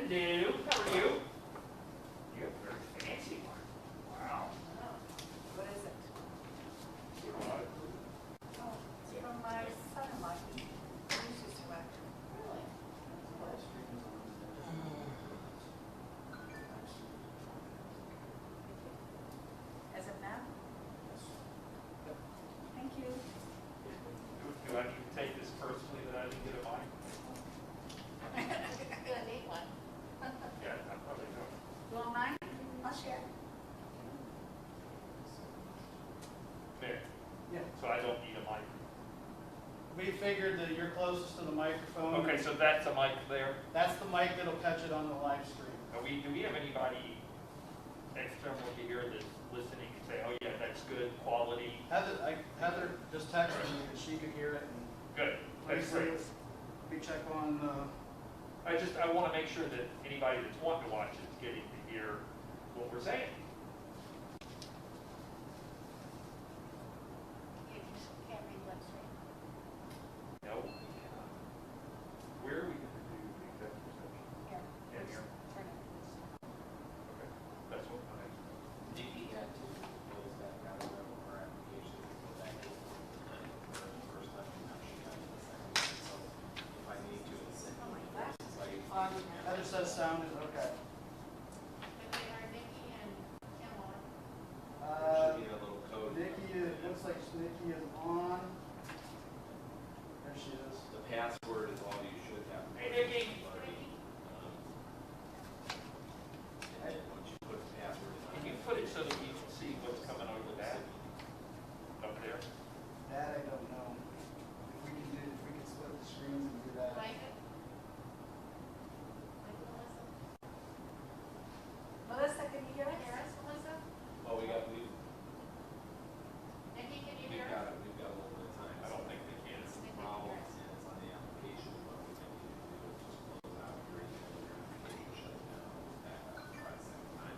Hello, how are you? You have a very fancy one. Wow. What is it? Wow. Oh, it's from my son-in-law. He uses to actually. Really? As of now? Thank you. Do I need to take this personally that I didn't get a mic? You're gonna need one. Yeah, I probably don't. You want mine? I'll share. There. Yeah, So I don't need a mic. we figured that you're closest to the microphone. Okay, so that's a mic there. That's the mic that'll catch it on the live stream. Do we have anybody external to here that's listening and say, oh yeah, that's good quality? Heather just texted me that she could hear it, and Good. That's great. we check on, I want to make sure that anybody that's wanting to watch is getting to hear what we're saying. You just can't read what's written. No. Where are we going to do the executive session? Here. In here? Turn it. Okay. That's what I. Nikki had to close that out of her application to go back to for the first time, and now she got to the second one. So if I need to, it's in Oh my my gosh. it's like, Heather says sound is okay. But they are Nikki and Kim on. there should be a little code. It looks like Nikki is on. There she is. The password is all you should have. Hey, Nikki. And then once you put the password in. Can you put it so that we can see what's coming over that up there? That I don't know. If we can split the screens and do that. Like it? Melissa, can you hear us? Melissa? Well, we've got a little bit of time. I don't think they can. It's a problem, and it's on the application, but we can do is just close out your application, shut it down, back up, try a second time.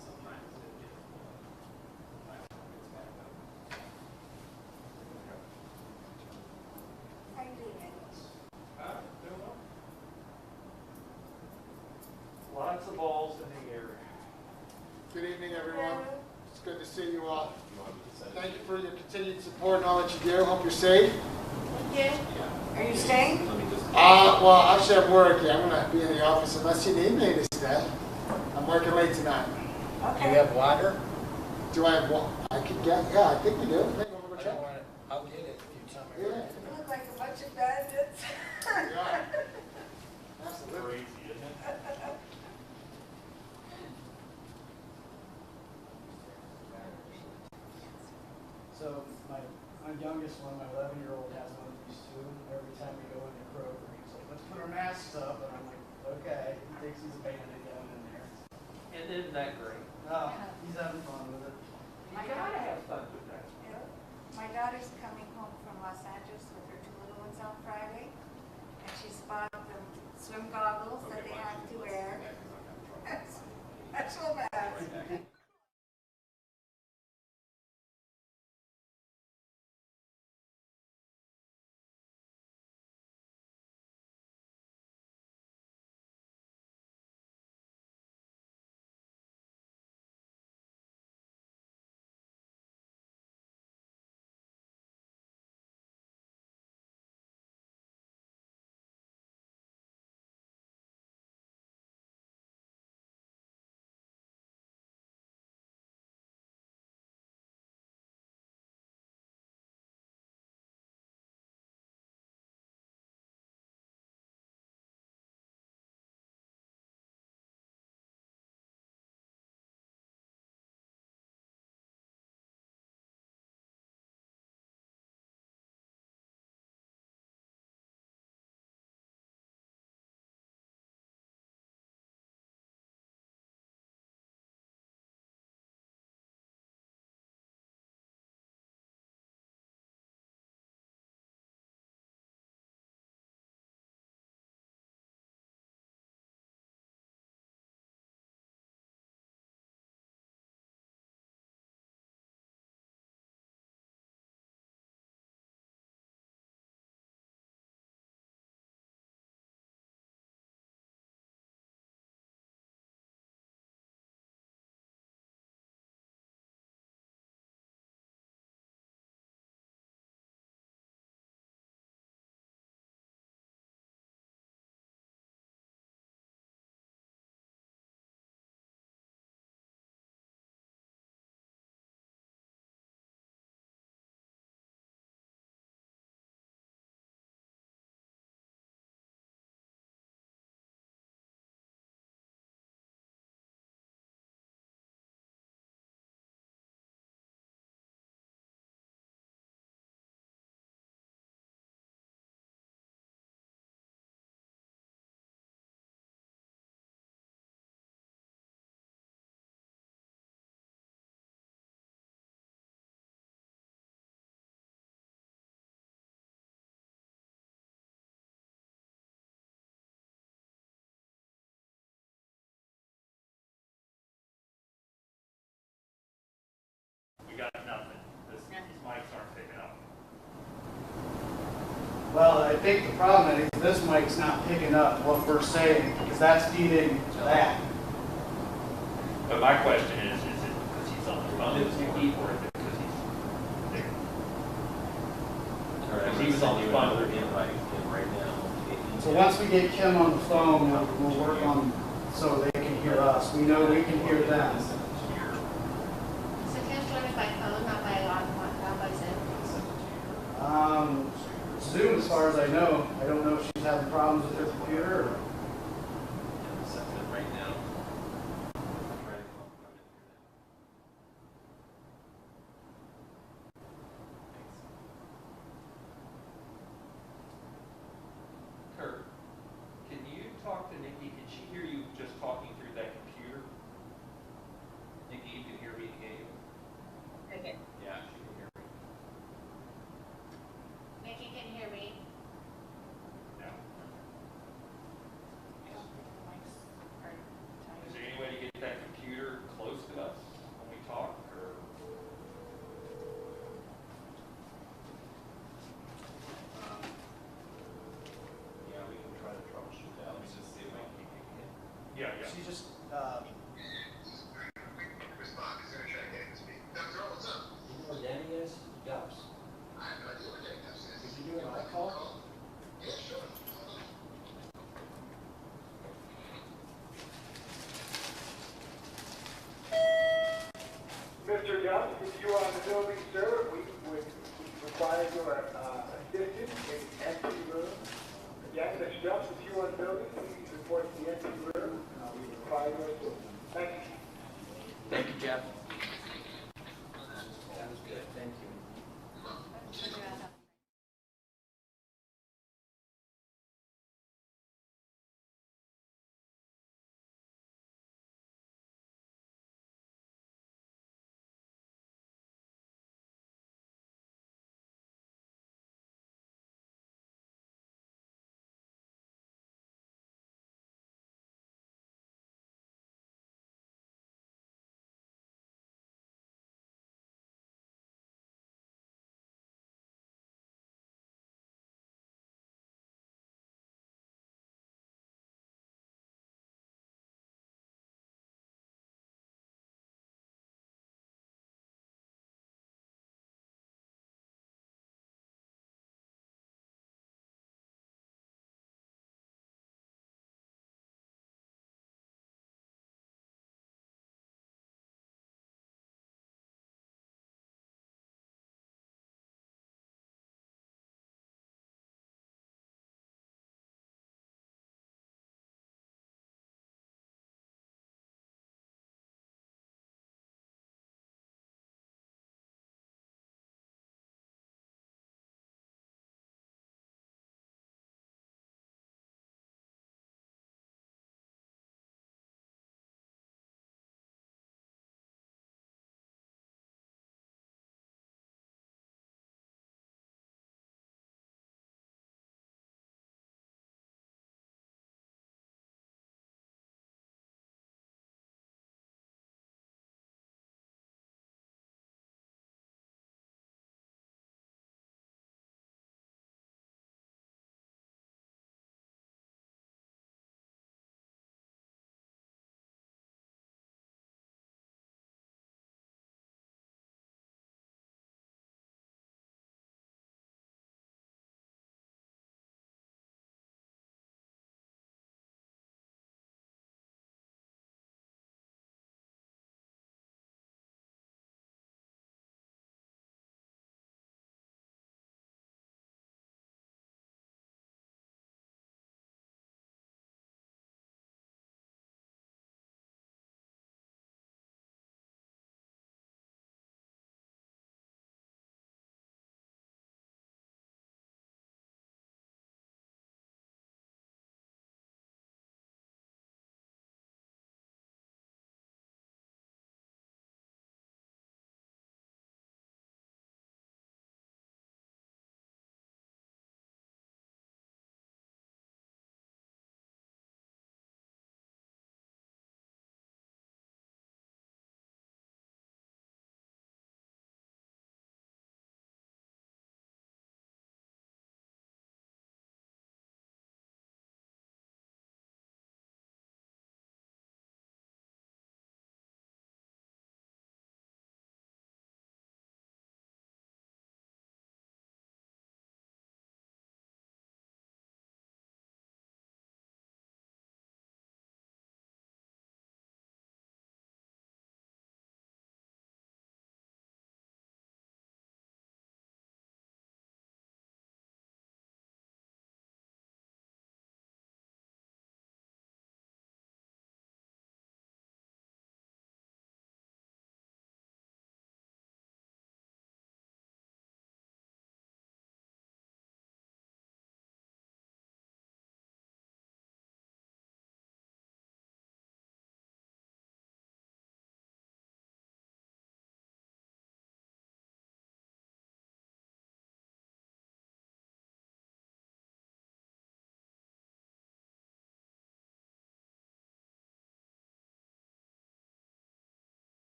Sometimes it gets, gets back up. How you doing, Nikki? Doing well. Lots of balls in the air. Good evening, everyone. It's good to see you all. You want me to set it? Thank you for your continued support and all that you do. Hope you're safe. Thank you. Yeah. Are you staying? Let me just. Well, actually, I'm working. I'm going to be in the office unless you need me to stay. I'm working late tonight. Okay. water? Do I have one? I could get, yeah, I think we do. Maybe we'll go I check. don't want it. I'll get it if you tell me. Yeah. You look like a bunch of bandits. Yeah. Absolutely. Crazy, isn't it? So my youngest one, my 11-year-old, has one of these too. Every time we go into Kroger, he's like, let's put our masks up. And I'm like, okay. He thinks he's a bandit down in there. And isn't that great? No, he's having fun with it. You gotta have fun with that. Yeah. My daughter's coming home from Los Angeles with her two little ones on Friday, and she spotted the swim goggles that they have to wear. That's so bad. got nothing. These mics aren't picking up. Well, I think the problem is this mic's not picking up what we're saying, because that's feeding that. But my question is it because he's on the phone, or is it because he's there? All right, Because he's on the phone. Invite him right now. So once we get Kim on the phone, we'll work on, so they can hear us. We know we can hear them. So Kim's joining by phone, not by Zoom? Zoom, as far as I know, I don't know if she's having problems with her computer or. Right now. Kurt, can you talk to Nikki? Can she hear you just talking through that computer? Nikki, you can hear me, can you? Okay. Yeah, she can hear me. Nikki can hear me. No. Is there any way to get that computer close to us when we talk, or? Yeah, we can try to troubleshoot that. Let me just see if I can get it. Yeah, yeah. She just, Respond, because they're trying to get him to speak. Dr. O, what's up? You know where Danny is? Dubs. I have no idea what Jake Dubs is. Could you do an iCall? Yeah, sure. Mr. Young, if you are in the building, sir, we would require your assistance in the empty room. Again, Mr. Young, if you are in the building, please report to the empty room. We require your assistance. Thank you. Thank you, Jeff. That was good, thank you.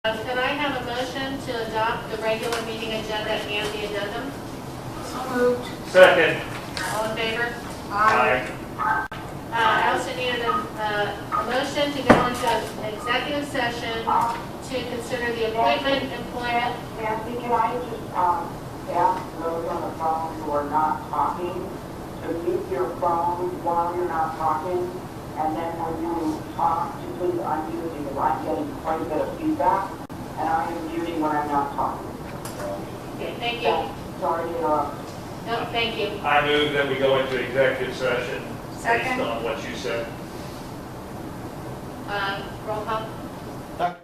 Can I have a motion to adopt the regular meeting agenda and the addendum? So moved. Second. All in favor? Aye. I also needed a motion to go into executive session to consider the appointment, employment. Nancy, can I just ask those on the phone who are not talking to mute your phone while you're not talking, and then when you talk, to please unmute because I'm getting quite a bit of feedback, and I am muting when I'm not talking. Okay, thank you. Sorry to interrupt. No, thank you. I move that we go into executive session based Second. on what you said. Roll call. Dr.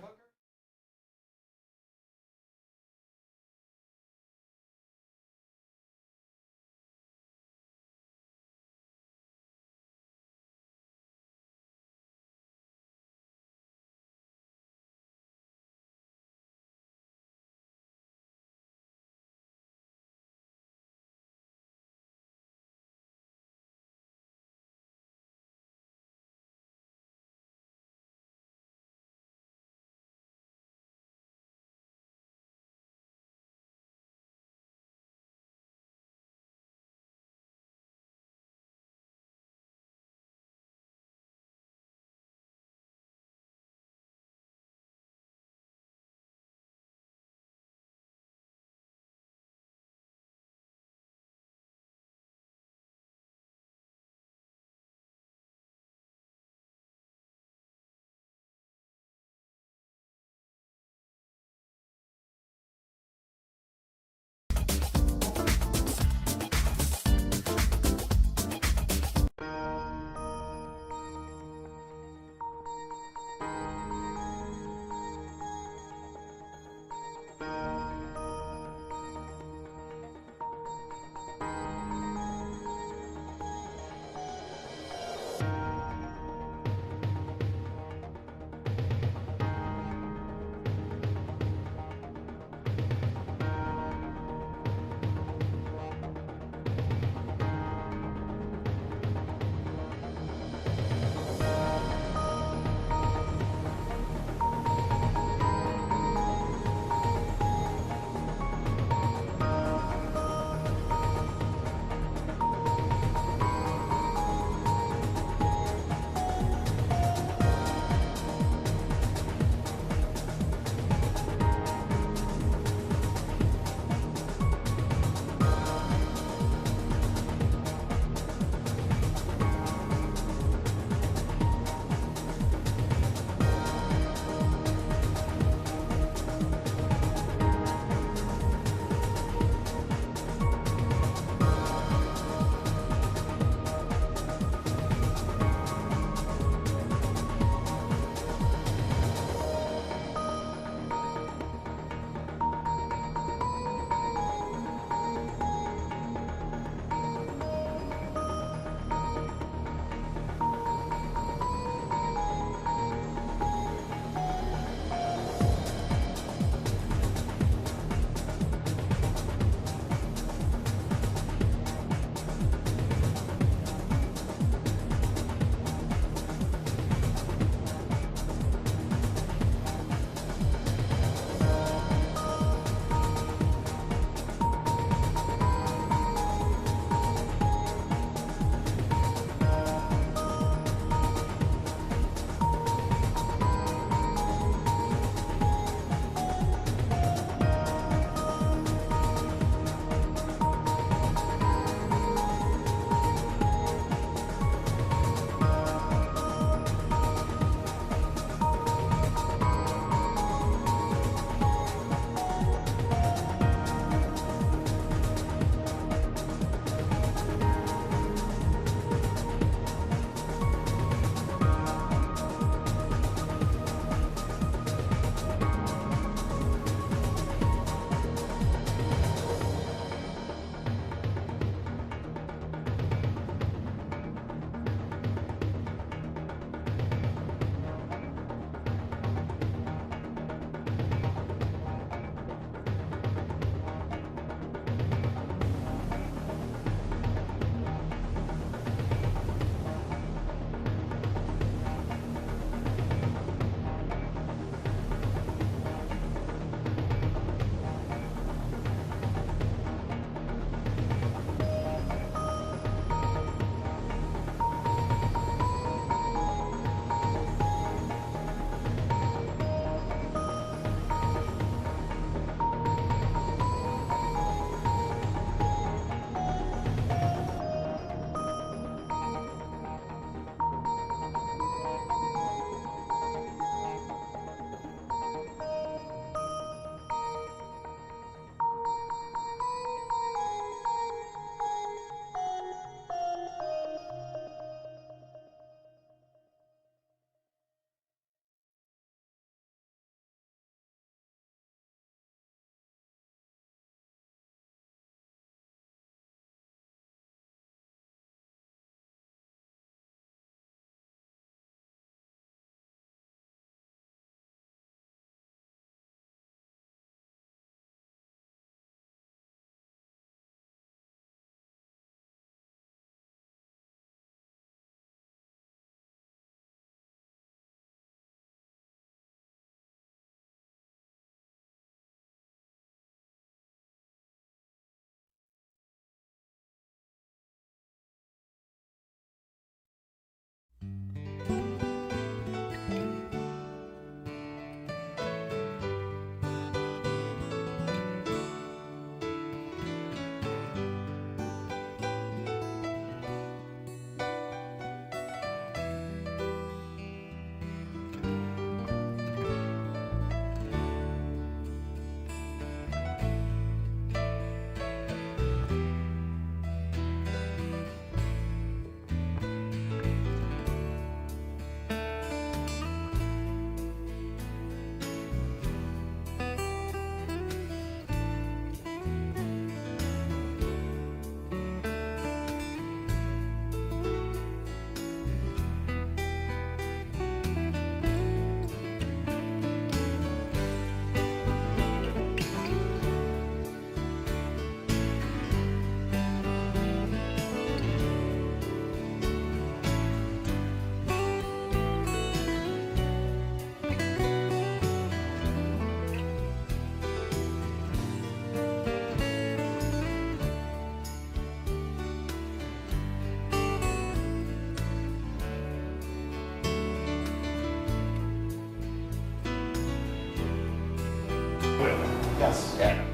Yes. Yeah.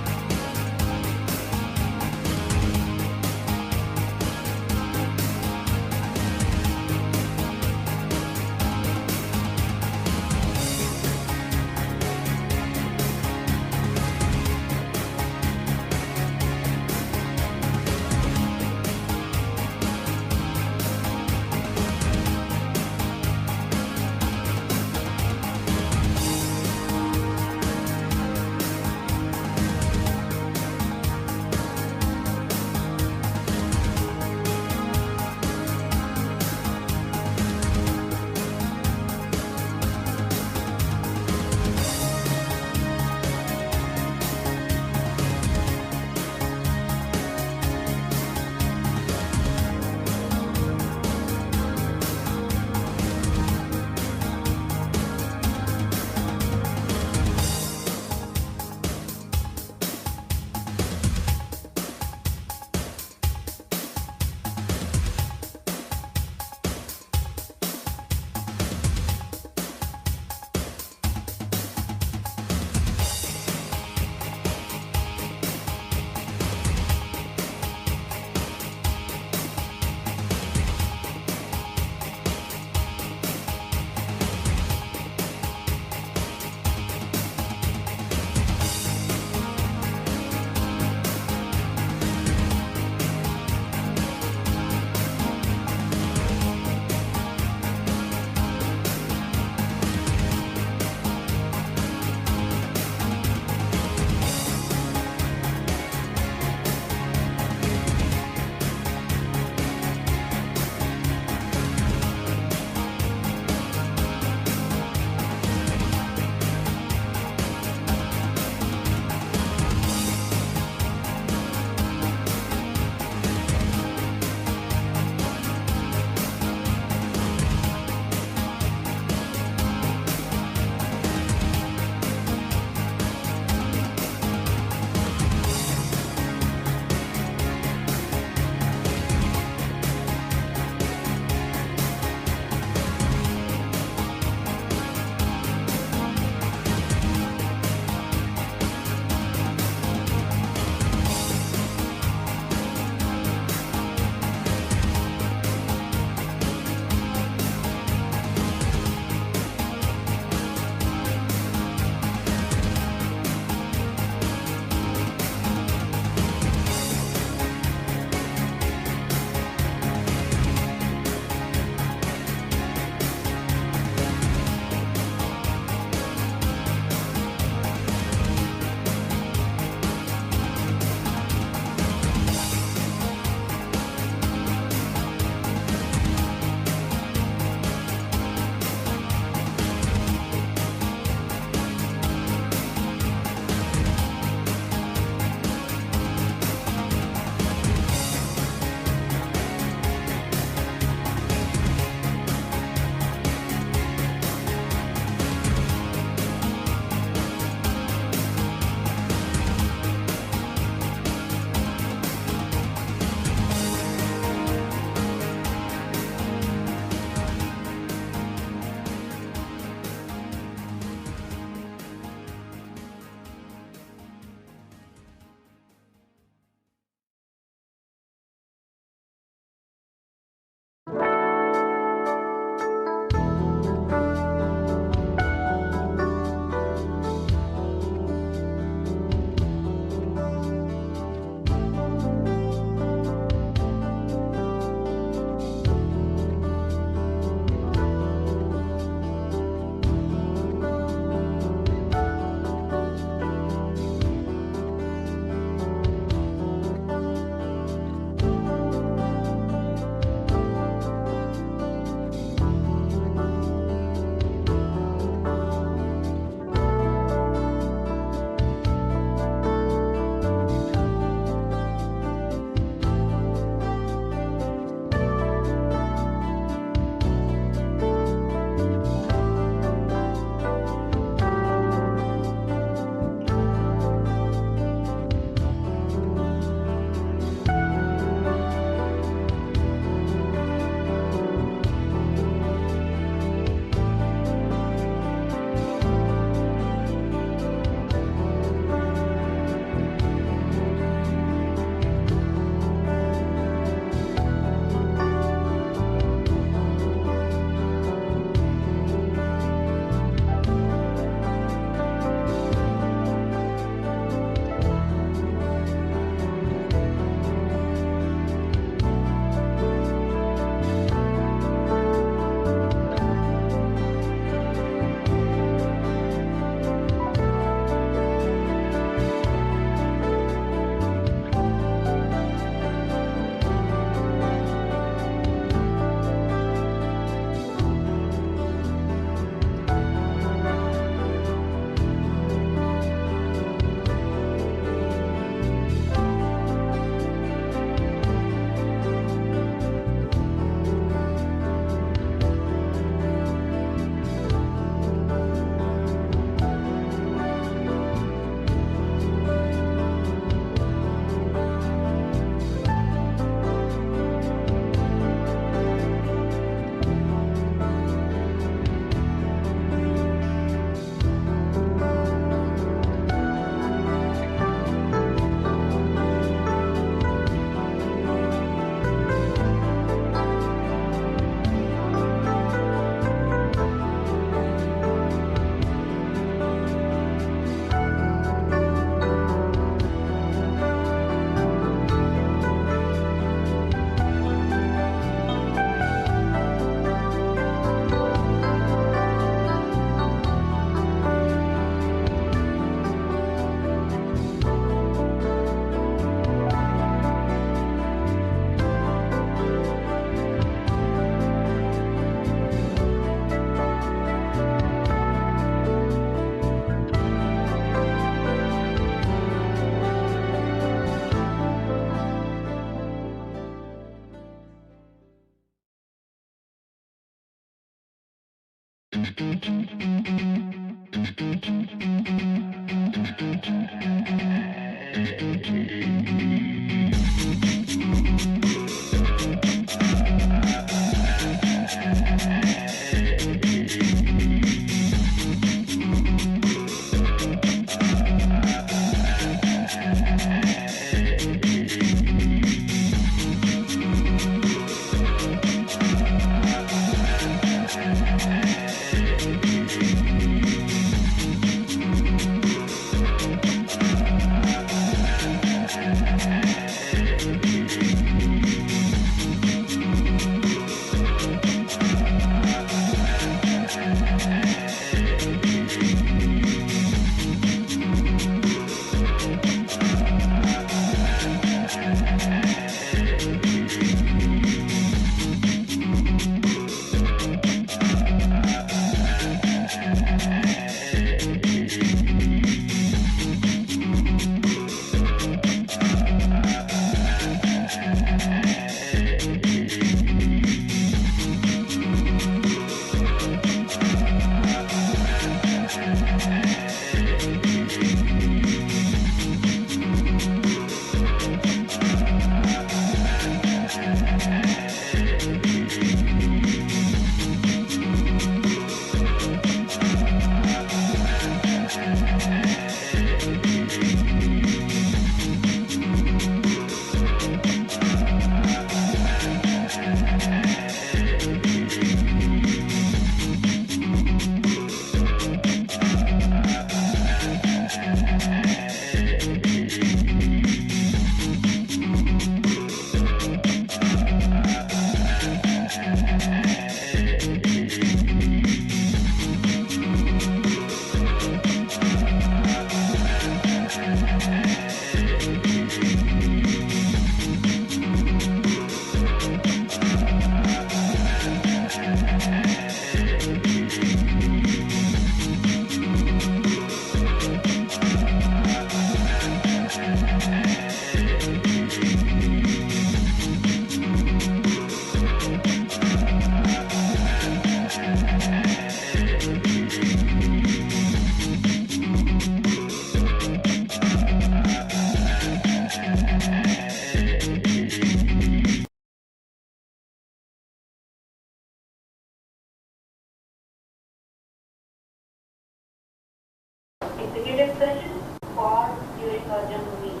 Executive session or during our general meeting?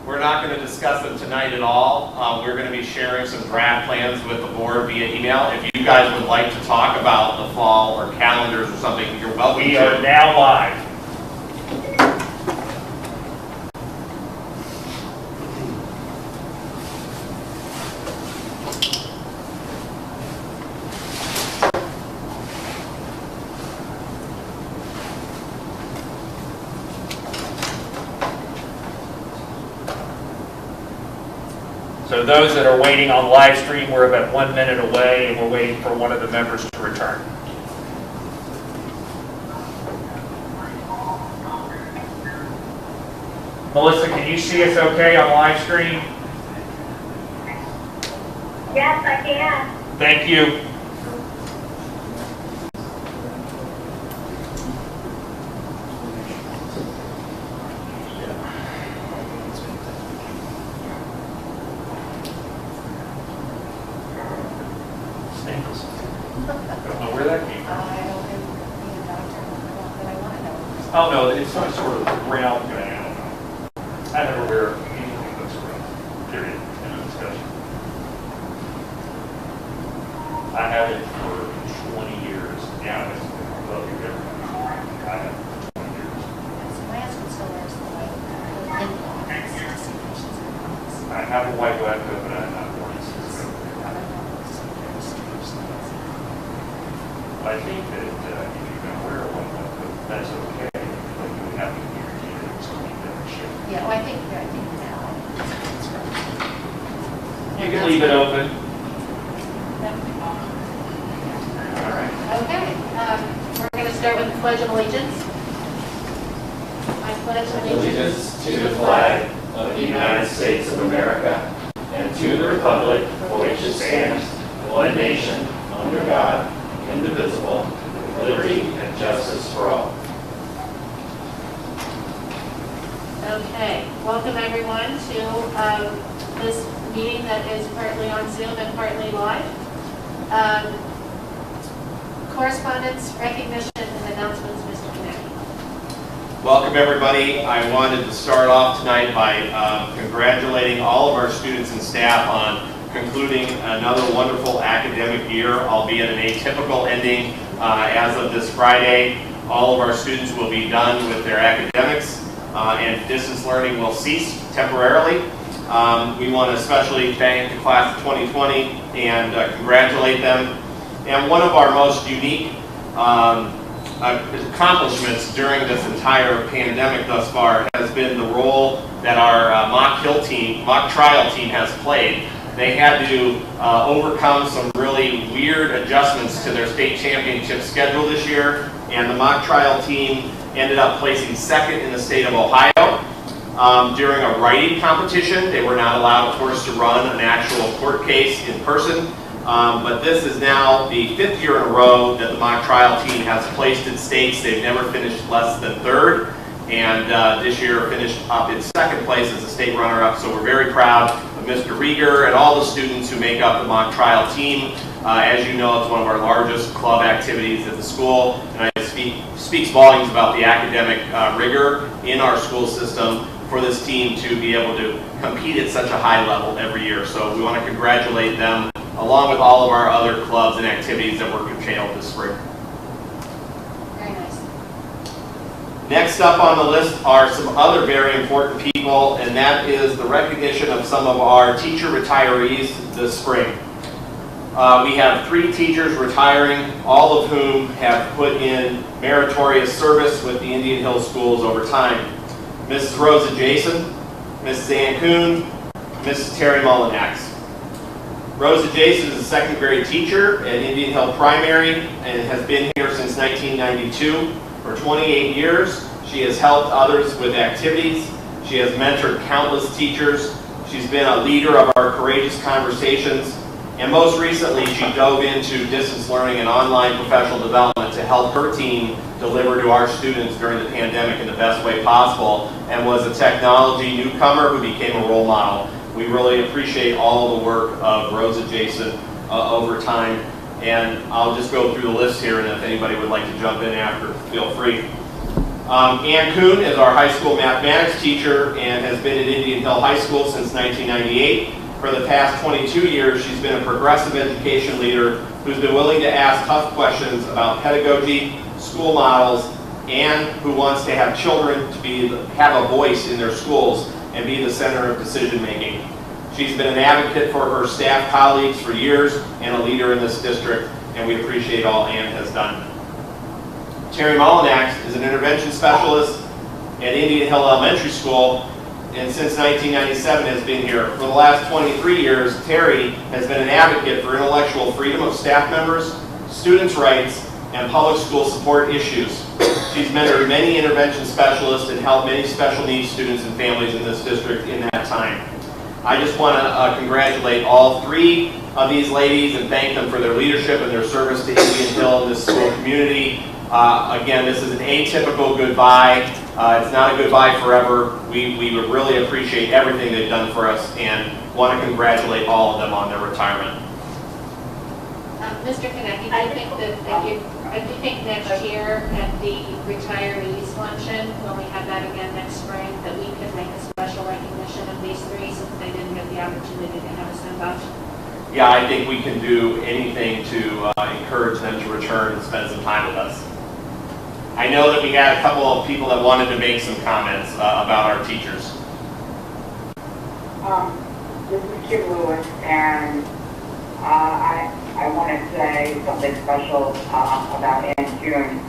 We're not going to discuss them tonight at all. We're going to be sharing some draft plans with the board via email. If you guys would like to talk about the fall or calendars or something, you're welcome to. We are now live. So those that are waiting on live stream, we're about 1 minute away, and we're waiting for one of the members to return. Melissa, can you see us okay on live stream? Yes, I can. Thank you. Oh, no, it's some sort of round thing. I never wear anything that's round, period, in a discussion. I have it for 20 years. Yeah, it's above you ever. I have it for 20 years. My husband still wears the white I have a white web coat, but I'm not wearing it. I think that if you're going to wear a white web coat, that's okay. Yeah, well, I think now. You can leave it open. All right. Okay. We're going to start with the Pledge of Allegiance. I pledge allegiance to the flag of the United States of America and to the republic for which it stands, one nation, under God, indivisible, with liberty, and justice for all. Okay, welcome everyone to this meeting that is partly on Zoom and partly live. Correspondence, recognition, and announcements, Mr. Konecki. Welcome everybody. I wanted to start off tonight by congratulating all of our students and staff on concluding another wonderful academic year, albeit an atypical ending as of this Friday. All of our students will be done with their academics and distance learning will cease temporarily. We want to especially thank the class of 2020 and congratulate them. And one of our most unique accomplishments during this entire pandemic thus far has been the role that our mock trial team has played. They had to overcome some really weird adjustments to their state championship schedule this year, and the mock trial team ended up placing second in the state of Ohio. During a writing competition, they were not allowed, of course, to run an actual court case in person. But this is now the 5th year in a row that the mock trial team has placed in states. They've never finished less than 3rd, and this year finished up in 2nd place as a state runner-up. So we're very proud of Mr. Rieger and all the students who make up the mock trial team. As you know, it's one of our largest club activities at the school, and it speaks volumes about the academic rigor in our school system for this team to be able to compete at such a high level every year. So we want to congratulate them, along with all of our other clubs and activities that were curtailed this spring. Very nice. Next up on the list are some other very important people, and that is the recognition of some of our teacher retirees this spring. We have 3 teachers retiring, all of whom have put in meritorious service with the Indian Hill schools over time. Mrs. Rosa Jason, Mrs. Ann Kuhn, Mrs. Terry Mullinax. Rosa Jason is a 2nd grade teacher at Indian Hill Primary and has been here since 1992. For 28 years, she has helped others with activities. She has mentored countless teachers. She's been a leader of our Courageous Conversations. And most recently, she dove into distance learning and online professional development to help her team deliver to our students during the pandemic in the best way possible, and was a technology newcomer who became a role model. We really appreciate all the work of Rosa Jason over time, and I'll just go through the list here, and if anybody would like to jump in after, feel free. Ann Kuhn is our high school mathematics teacher and has been at Indian Hill High School since 1998. For the past 22 years, she's been a progressive education leader who's been willing to ask tough questions about pedagogy, school models, and who wants to have children to have a voice in their schools and be the center of decision making. She's been an advocate for her staff colleagues for years and a leader in this district, and we appreciate all Ann has done. Terry Mullinax is an intervention specialist at Indian Hill Elementary School, and since 1997 has been here. For the last 23 years, Terry has been an advocate for intellectual freedom of staff members, students' rights, and public school support issues. She's mentored many intervention specialists and helped many special needs students and families in this district in that time. I just want to congratulate all 3 of these ladies and thank them for their leadership and their service to Indian Hill and this school community. Again, this is an atypical goodbye. It's not a goodbye forever. We would really appreciate everything they've done for us and want to congratulate all of them on their retirement. Mr. Konecki, do you think next year at the retirees luncheon, when we have that again next spring, that we could make a special recognition of these 3 since they didn't get the opportunity to have a send-off? Yeah, I think we can do anything to encourage them to return and spend some time with us. I know that we had a couple of people that wanted to make some comments about our teachers. This is Kim Lewis, and I want to say something special about Ann Kuhn.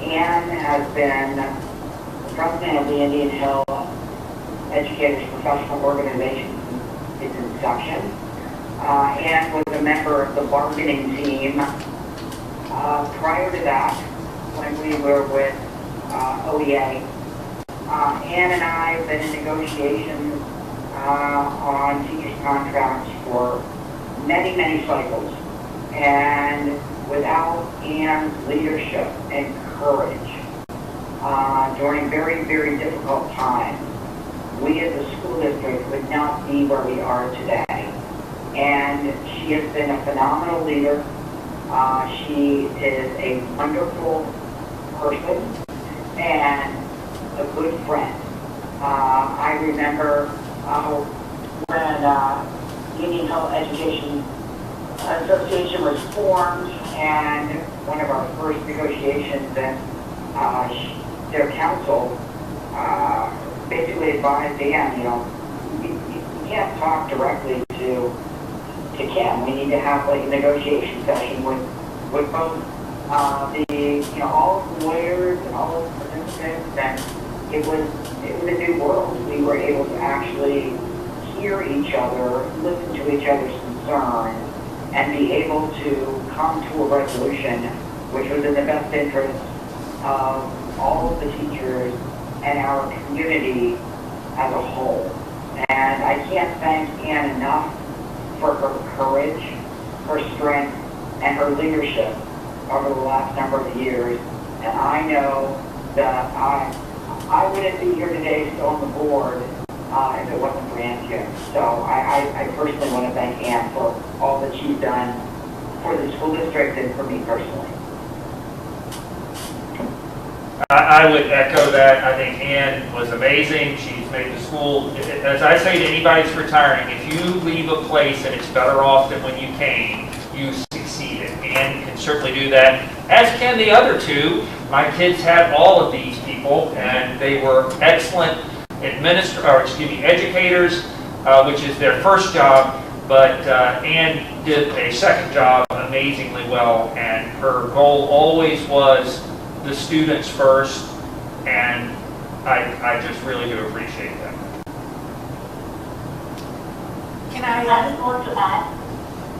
Ann has been the president of the Indian Hill Educators Professional Organization since its inception. Ann was a member of the bargaining team. Prior to that, when we were with OEA, Ann and I have been in negotiations on teachers' contracts for many, many cycles. And without Ann's leadership and courage during very, very difficult times, we as a school district would not be where we are today. And she has been a phenomenal leader. She is a wonderful person and a good friend. I remember when Indian Health Education Association was formed, and one of our first negotiations, and their council basically advised Dan, you can't talk directly to Kim. We need to have like a negotiation session with both all the lawyers and all the participants, and it was a new world. We were able to actually hear each other, listen to each other's concerns, and be able to come to a resolution which was in the best interest of all of the teachers and our community as a whole. And I can't thank Ann enough for her courage, her strength, and her leadership over the last number of years. And I know that I wouldn't be here today still on the board if it wasn't for Ann here. So I personally want to thank Ann for all that she's done for the school district and for me personally. I would echo that. I think Ann was amazing. She's made the school, as I say to anybody that's retiring, if you leave a place and it's better off than when you came, you succeeded. Ann can certainly do that, as can the other two. My kids had all of these people, and they were excellent educators, which is their first job, but Ann did a second job amazingly well, and her goal always was the students first, and I just really do appreciate that. Can I just want to add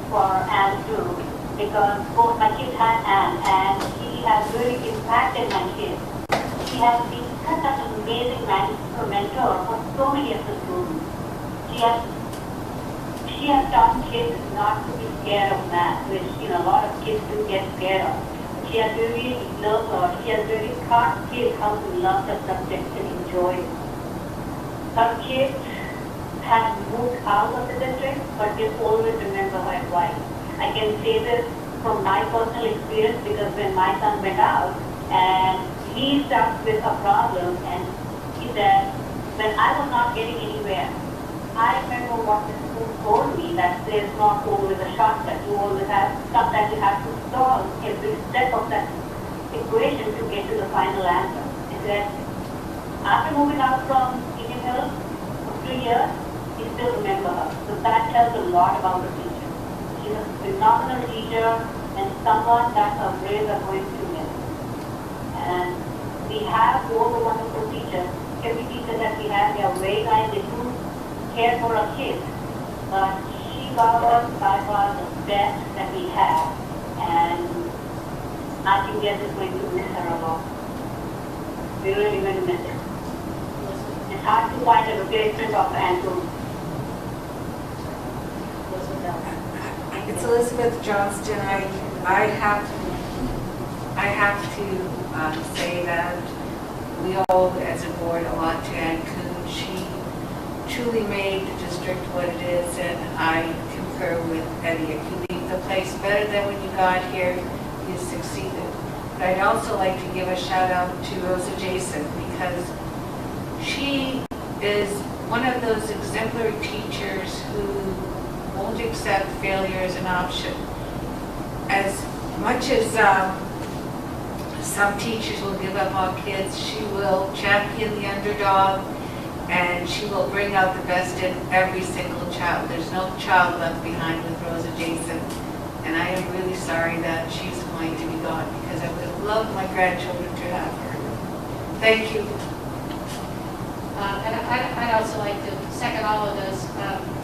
for Anne too, because both my kids had Anne, and she has really impacted my kids. She has been such an amazing mentor for so many of the students. She has taught kids not to be scared of math, which a lot of kids do get scared of. She has really taught kids how to love the subject and enjoy it. Her kids have moved out of the district, but they always remember her advice. I can say this from my personal experience, because when my son went out and he stuck with a problem, and he said, when I was not getting anywhere, I remember what the school told me, that there's not always a shortcut. You always have stuff that you have to solve every step of that equation to get to the final answer. He said, after moving out from Indian Hill for 3 years, he still remember her. So that tells a lot about the teacher. She's a phenomenal teacher and someone that our grades are going to miss. And we have all the wonderful teachers. Every teacher that we have, they are very nice. They do care for our kids. But she was by far the best that we have. And I think we are just going to miss her a lot. We're really going to miss her. It's hard to find a replacement of Andrew. It's Elizabeth Johnston. I have to say that we owe, as a board, a lot to Ann Kuhn. She truly made the district what it is, and I concur with Eddie. If you leave the place better than when you got here, you succeeded. But I'd also like to give a shout out to Rosa Jason, because she is one of those exemplary teachers who won't accept failure as an option. As much as some teachers will give up on kids, she will champion the underdog, and she will bring out the best in every single child. There's no child left behind with Rosa Jason, and I am really sorry that she's going to be gone, because I would have loved my grandchildren to have her. Thank you. And I'd also like to second all of those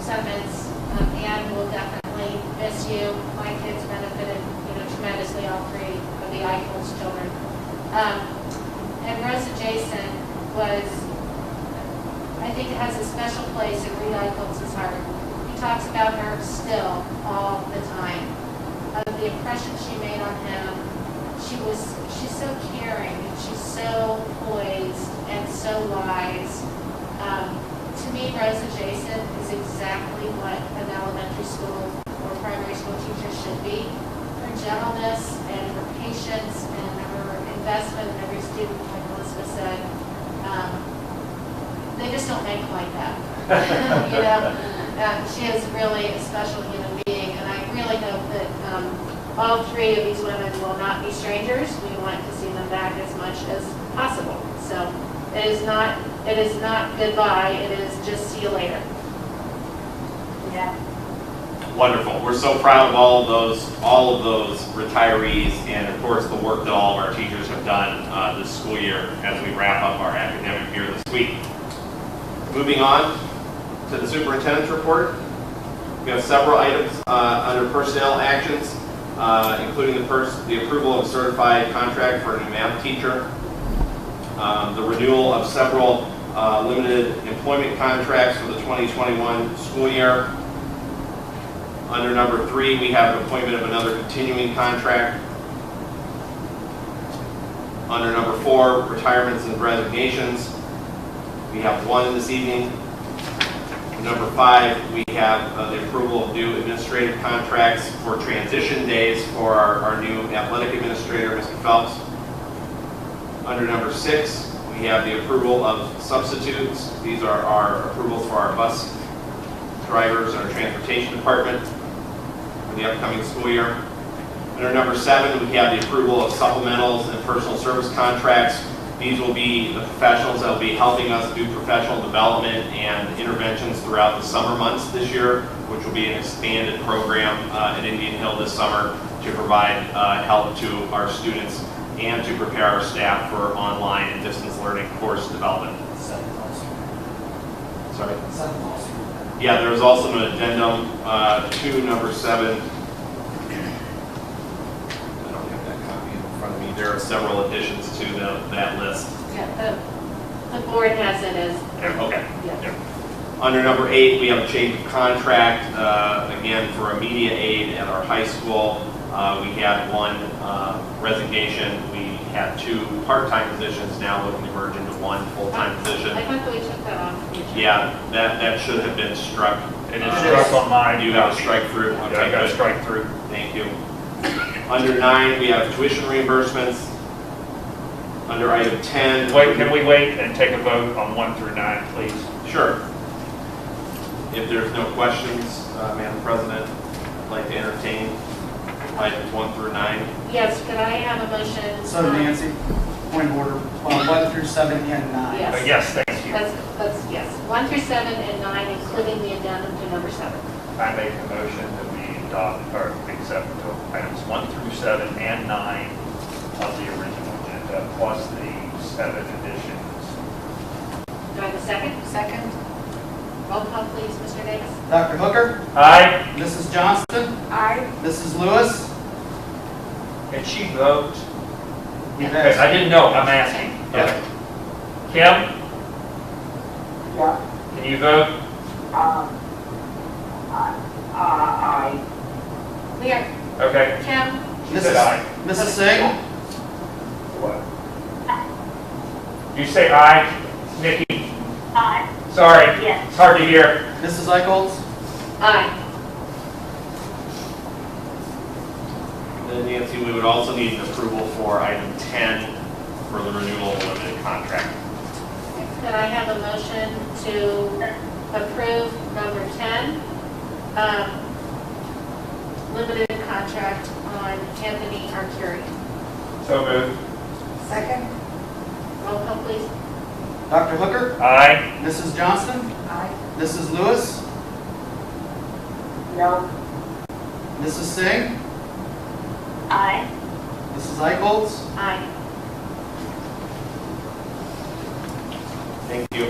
sentiments. Anne will definitely miss you. My kids benefited, tremendously, all three of the Eichholz children. And Rosa Jason was, I think, has a special place in Reed Eicholz's heart. He talks about her still all the time. A the impression she made on him, she's so caring, and she's so poised and so wise. To me, Rose adjacent is exactly what an elementary school or primary school teacher should be. Her gentleness and her patience and her investment in every student, like Elizabeth said, they just don't make like that. You know, she is really a special human being, and I really hope that all three of these women will not be strangers. We want to see them back as much as possible. So it is not goodbye. It is just see you later. Yeah. Wonderful. We're so proud of all of those retirees, and of course the work that all of our teachers have done this school year as we wrap up our academic year this week. Moving on to the superintendent's report. We have several items under personnel actions, including the approval of a certified contract for a new math teacher, the renewal of several limited employment contracts for the 2021 school year. Under number 3, we have an appointment of another continuing contract. Under number 4, retirements and resignations. We have one this evening. Number 5, we have the approval of new administrative contracts for transition days for our new athletic administrator, Mr. Phelps. Under number 6, we have the approval of substitutes. These are our approvals for our bus drivers and our transportation department for the upcoming school year. Under number 7, we have the approval of supplementals and personal service contracts. These will be the professionals that will be helping us do professional development and interventions throughout the summer months this year, which will be an expanded program at Indian Hill this summer to provide help to our students and to prepare our staff for online and distance learning course development. Sorry? Yeah, there was also an addendum to number 7. There are several additions to that list. Yeah, the board has it as. Okay. Yeah. Yeah. Under number 8, we have a change of contract, again, for a media aide at our high school. We had one resignation. We had 2 part-time positions, now looking to merge into one full-time position. I thought that we took that off. Yeah, that should have been struck. It is struck on mine. You got a strike through. Okay, Yeah, I got a good. strike through. Thank you. Under 9, we have tuition reimbursements. Under item 10. Wait, can we wait and take a vote on 1 through 9, please? Sure. If there's no questions, Madam President, I'd like to entertain items 1 through 9. Yes, could I have a motion? So Nancy, point of order, 1 through 7 and 9. Yes. Yes, thank you. That's yes. 1 through 7 and 9, including the addendum to number 7. I make a motion that we adopt or accept items 1 through 7 and 9 of the original agenda, plus the 7 additions. Do I have a second? Second? Roll call, please, Mr. Davis. Dr. Hooker, Aye. Mrs. Johnston, Aye. Mrs. Lewis. Can she vote? We've Okay, asked. I didn't know, I'm asking. Yeah. Kim, Yeah. can you vote? I. Leah, Okay. Kim, She said aye. Mrs. Singh, What? You say aye, Nikki? Aye. Sorry, Yes. it's hard to hear. Mrs. Eichholz, aye. Then Nancy, we would also need an approval for item 10 for the renewal of a limited contract. Could I have a motion to approve number 10, limited contract on Anthony Arcuri? So moved. Second? Roll call, please. Dr. Hooker, Aye. Mrs. Johnston, Aye. Mrs. Lewis, No. Mrs. Singh, Aye. Mrs. Eichholz. Aye. Thank you.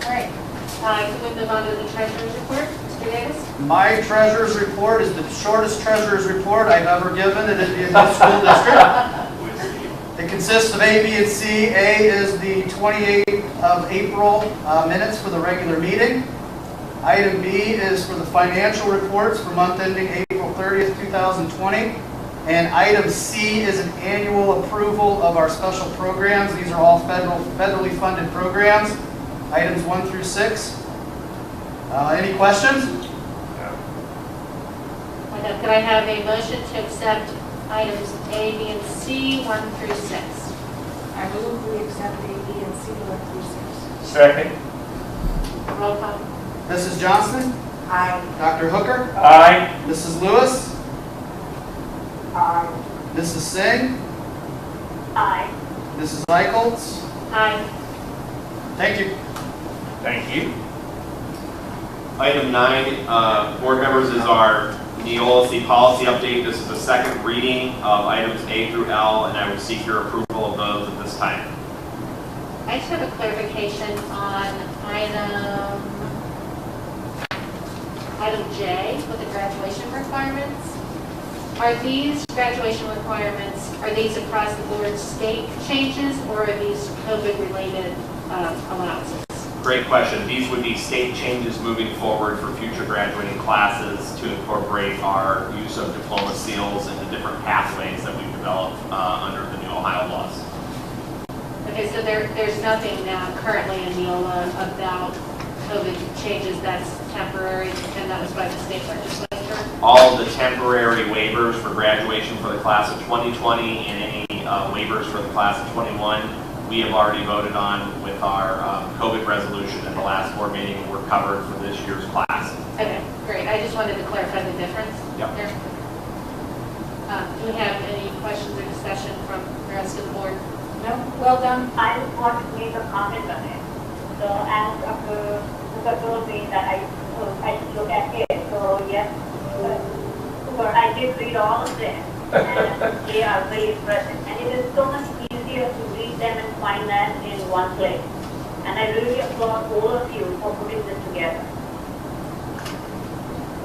All right. Can we move on to the treasurer's report? Mr. Davis? My treasurer's report is the shortest treasurer's report I've ever given in Indian Hill School District. It consists of A, B, and C. A is the 28th of April minutes for the regular meeting. Item B is for the financial reports for month ending April 30th, 2020. And item C is an annual approval of our special programs. These are all federally funded programs, items 1 through 6. Any questions? Could I have a motion to accept items A, B, and C, 1 through 6? I move we accept A, B, and C 1 through 6. Second. Roll call. Mrs. Johnston? Aye. Dr. Hooker? Aye. Mrs. Lewis? Aye. Mrs. Singh? Aye. Mrs. Eicheltz? Aye. Thank you. Thank you. Item 9, board members, is our Neolacy policy update. This is the second reading of items A through L, and I would seek your approval of those at this time. I just have a clarification on item J with the graduation requirements. Are these graduation requirements, are these across the board state changes, or are these COVID-related allowances? Great question. These would be state changes moving forward for future graduating classes to incorporate our use of diploma seals and the different pathways that we've developed under the new Ohio laws. Okay, so there's nothing now currently in Neola about COVID changes that's temporary, and that was by the state legislature? All the temporary waivers for graduation for the class of 2020 and any waivers for the class of 21, we have already voted on with our COVID resolution at the last board meeting, and we're covered for this year's class. Okay, great. I just wanted to clarify the difference. Yep. There. Do we have any questions or discussion from the rest of the board? No? Well done. I just want to make a comment on it. So as Dr. told me that I should look at it. So yes, I did read all of them, and they are very impressive. And it is so much easier to read them and find that in one place. And I really applaud all of you for putting this together.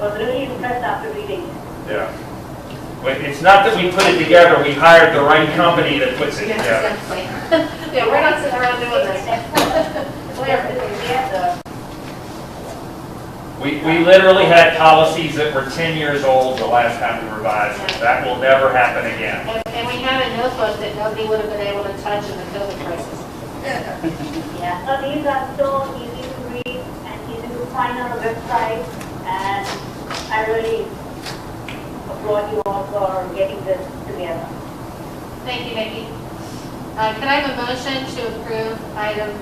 I was really impressed after reading it. Yeah. But it's not that we put it together, we hired the right company that puts it together. Exactly. Yeah, we're not sitting around doing this. We literally had policies that were 10 years old the last time we revised it. That will never happen again. And we had a notebook that nobody would have been able to touch in the COVID crisis. Yeah, so these are so easy to read and easy to find on the website, and I really applaud you all for getting this together. Thank you, Nikki. Can I have a motion to approve item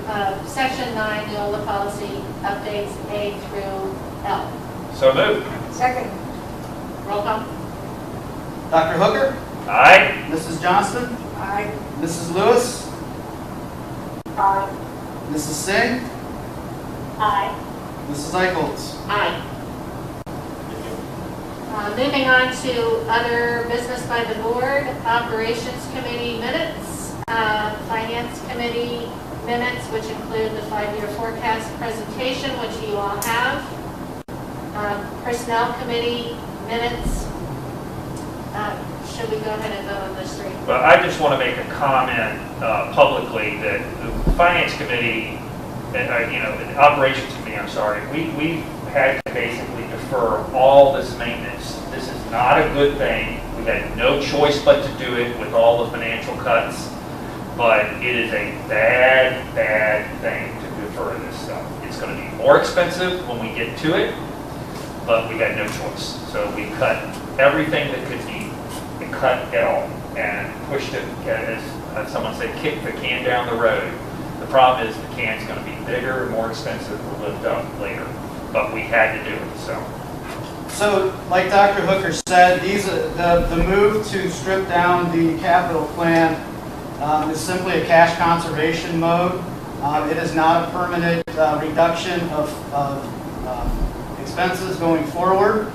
section 9 Neola policy updates A through L? So moved. Second. Roll call. Dr. Hooker? Aye. Mrs. Johnston? Aye. Mrs. Lewis? Aye. Mrs. Singh? Aye. Mrs. Eicheltz? Aye. Moving on to other business by the board, operations committee minutes, finance committee minutes, which include the 5-year forecast presentation, which you all have, personnel committee minutes. Should we go ahead and vote on those 3? But I just want to make a comment publicly that the finance committee, the operations committee, I'm sorry, we had to basically defer all this maintenance. This is not a good thing. We had no choice but to do it with all the financial cuts, but it is a bad, bad thing to defer this stuff. It's going to be more expensive when we get to it, but we had no choice. So we cut everything that could be cut at all and pushed it, as someone said, kick the can down the road. The problem is the can's going to be bigger and more expensive to lift up later, but we had to do it. So, like Dr. Hooker said, the move to strip down the capital plan is simply a cash conservation mode. It is not a permanent reduction of expenses going forward.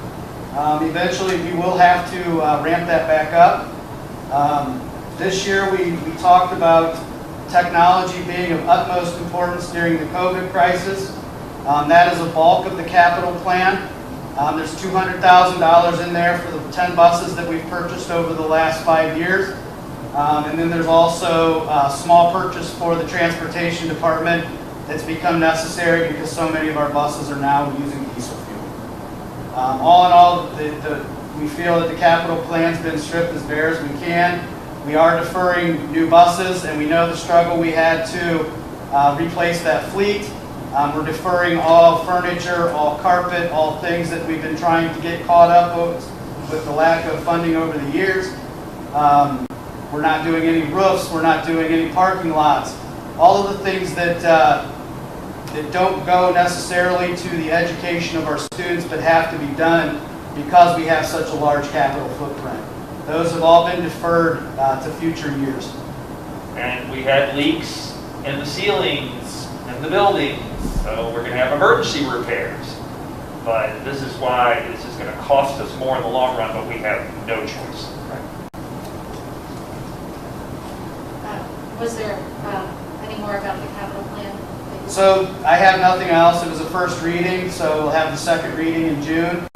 Eventually, we will have to ramp that back up. This year, we talked about technology being of utmost importance during the COVID crisis. That is a bulk of the capital plan. There's $200,000 in there for the 10 buses that we've purchased over the last 5 years. And then there's also a small purchase for the transportation department that's become necessary because so many of our buses are now using diesel fuel. All in all, the We feel that the capital plan's been stripped as bare as we can. We are deferring new buses, and we know the struggle we had to replace that fleet. We're deferring all furniture, all carpet, all things that we've been trying to get caught up with the lack of funding over the years. We're not doing any roofs. We're not doing any parking lots. All of the things that don't go necessarily to the education of our students but have to be done because we have such a large capital footprint. Those have all been deferred to future years. And we had leaks in the ceilings in the buildings, so we're going to have emergency repairs. But this is why this is going to cost us more in the long run, but we have no choice. Was there any more about the capital plan? So I have nothing else. It was a first reading, so we'll have the second reading in June,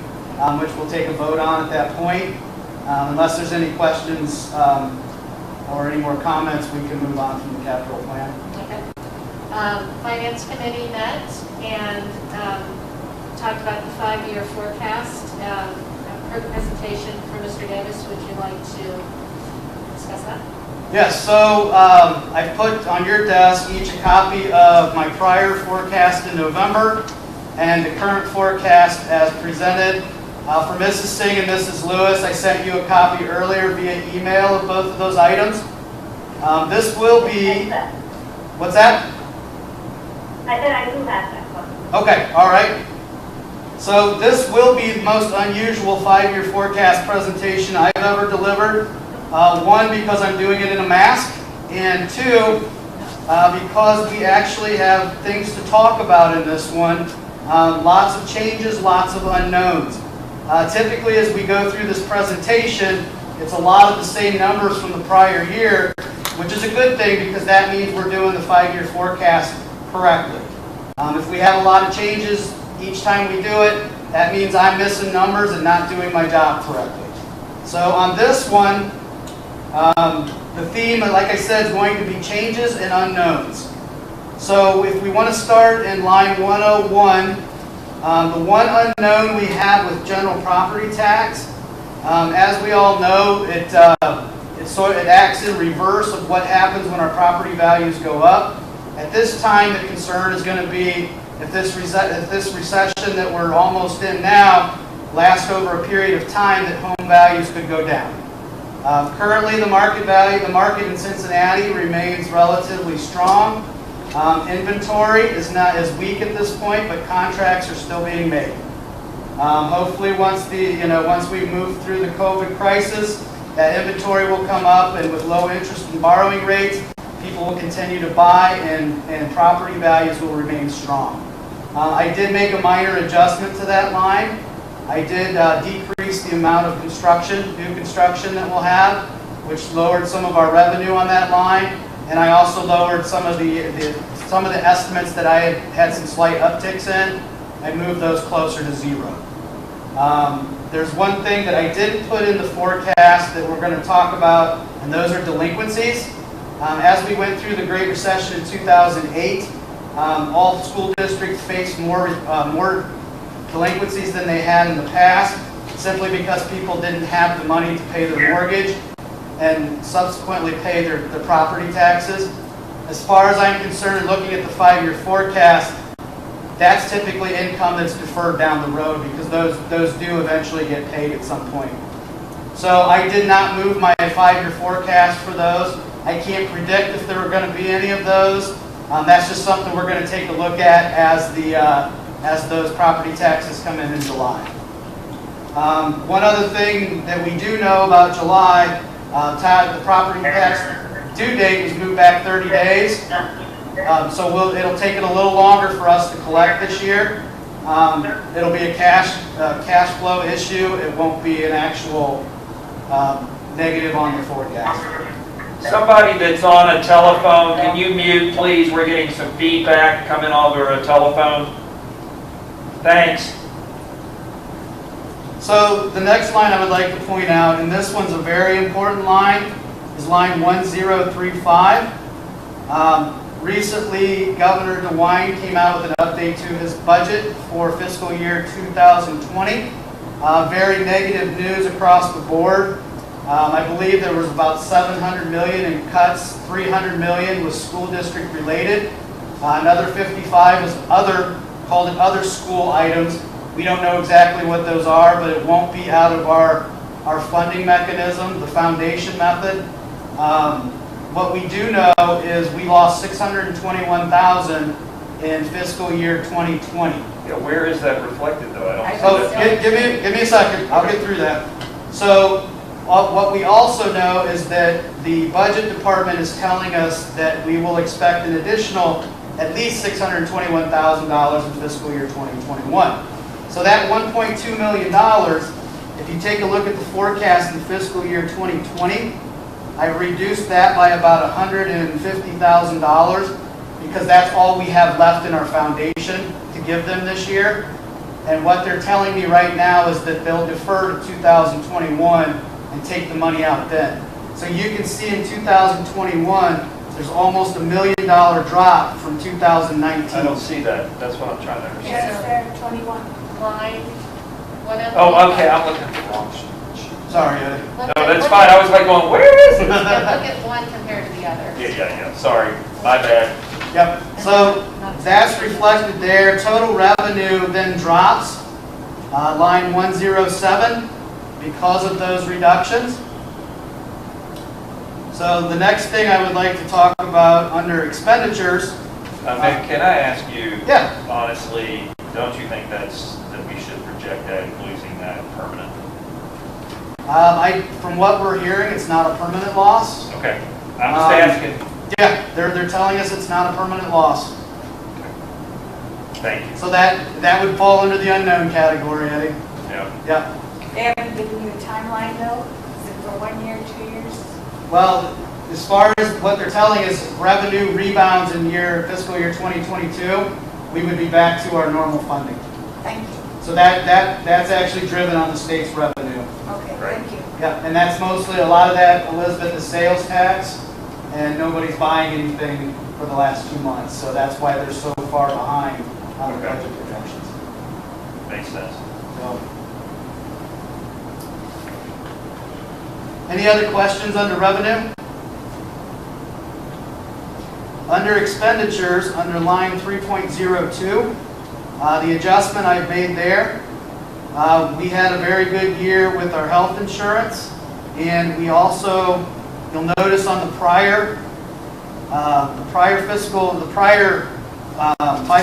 which we'll take a vote on at that point. Unless there's any questions or any more comments, we can move on from the capital plan. Okay. Finance Committee met and talked about the 5-year forecast. I've heard the presentation from Mr. Davis. Would you like to discuss that? Yes, so I put on your desk each a copy of my prior forecast in November and the current forecast as presented. For Mrs. Singh and Mrs. Lewis, I sent you a copy earlier via email of both of those items. This will be, what's that? I said I do have that one. Okay, all right. So this will be the most unusual 5-year forecast presentation I've ever delivered. One, because I'm doing it in a mask, and two, because we actually have things to talk about in this one. Lots of changes, lots of unknowns. Typically, as we go through this presentation, it's a lot of the same numbers from the prior year, which is a good thing because that means we're doing the 5-year forecast correctly. If we have a lot of changes each time we do it, that means I'm missing numbers and not doing my job correctly. So on this one, the theme, like I said, is going to be changes and unknowns. So if we want to start in line 101, the one unknown we have with general property tax, as we all know, it acts in reverse of what happens when our property values go up. At this time, the concern is going to be if this recession that we're almost in now lasts over a period of time, that home values could go down. Currently, the market in Cincinnati remains relatively strong. Inventory is not as weak at this point, but contracts are still being made. Hopefully, once we move through the COVID crisis, that inventory will come up, and with low interest and borrowing rates, people will continue to buy, and property values will remain strong. I did make a minor adjustment to that line. I did decrease the amount of new construction that we'll have, which lowered some of our revenue on that line, and I also lowered some of the estimates that I had some slight upticks in. I moved those closer to zero. There's one thing that I didn't put in the forecast that we're going to talk about, and those are delinquencies. As we went through the Great Recession in 2008, all school districts faced more delinquencies than they had in the past, simply because people didn't have the money to pay their mortgage and subsequently pay their property taxes. As far as I'm concerned, looking at the 5-year forecast, that's typically income that's deferred down the road because those do eventually get paid at some point. So I did not move my 5-year forecast for those. I can't predict if there are going to be any of those. That's just something we're going to take a look at as those property taxes come in July. One other thing that we do know about July, the property tax due date was moved back 30 days. So it'll take it a little longer for us to collect this year. It'll be a cash flow issue. It won't be an actual negative on the forecast. Somebody that's on a telephone, can you mute, please? We're getting some feedback coming over a telephone. Thanks. So the next line I would like to point out, and this one's a very important line, is line 1035. Recently, Governor DeWine came out with an update to his budget for fiscal year 2020. Very negative news across the board. I believe there was about $700 million in cuts. $300 million was school district related. Another 55 was called it other school items. We don't know exactly what those are, but it won't be out of our funding mechanism, the foundation method. What we do know is we lost $621,000 in fiscal year 2020. Yeah, where is that reflected though? I don't So see that. give me a second. I'll get through that. So what we also know is that the budget department is telling us that we will expect an additional at least $621,000 in fiscal year 2021. So that $1.2 million, if you take a look at the forecast in fiscal year 2020, I reduced that by about $150,000 because that's all we have left in our foundation to give them this year. And what they're telling me right now is that they'll defer to 2021 and take the money out then. So you can see in 2021, there's almost $1 million drop from 2019. I don't see that. That's what I'm trying to understand. Yes, there, 21. Line, what other? Oh, okay, I'm looking at the wrong sheet. Sorry, Eddie. Look No, at- that's look fine. at- I was like going, where is it? Yeah, look at one compared to the other. Yeah. Sorry. My bad. Yep, so that's reflected there. Total revenue then drops, line 107, because of those reductions. So the next thing I would like to talk about under expenditures. Nick, can I ask you, Yeah. honestly, don't you think that we should project that losing that permanently? From what we're hearing, it's not a permanent loss. Okay, I'm just asking. Yeah, they're telling us it's not a permanent loss. Thank you. So that would fall under the unknown category, Eddie. Yeah. Yeah. They haven't given you a timeline though? Is it for 1 year, 2 years? Well, as far as what they're telling us, revenue rebounds in fiscal year 2022, we would be back to our normal funding. Thank you. So that's actually driven on the state's revenue. Okay, Right. thank you. Yeah, and that's mostly a lot of that, Elizabeth, is sales tax, and nobody's buying anything for the last 2 months. So that's why they're so far behind on the Okay. budget projections. Makes sense. So. Any other questions under revenue? Under expenditures, under line 3.02, the adjustment I've made there, we had a very good year with our health insurance, and we also, you'll notice on the prior 5-year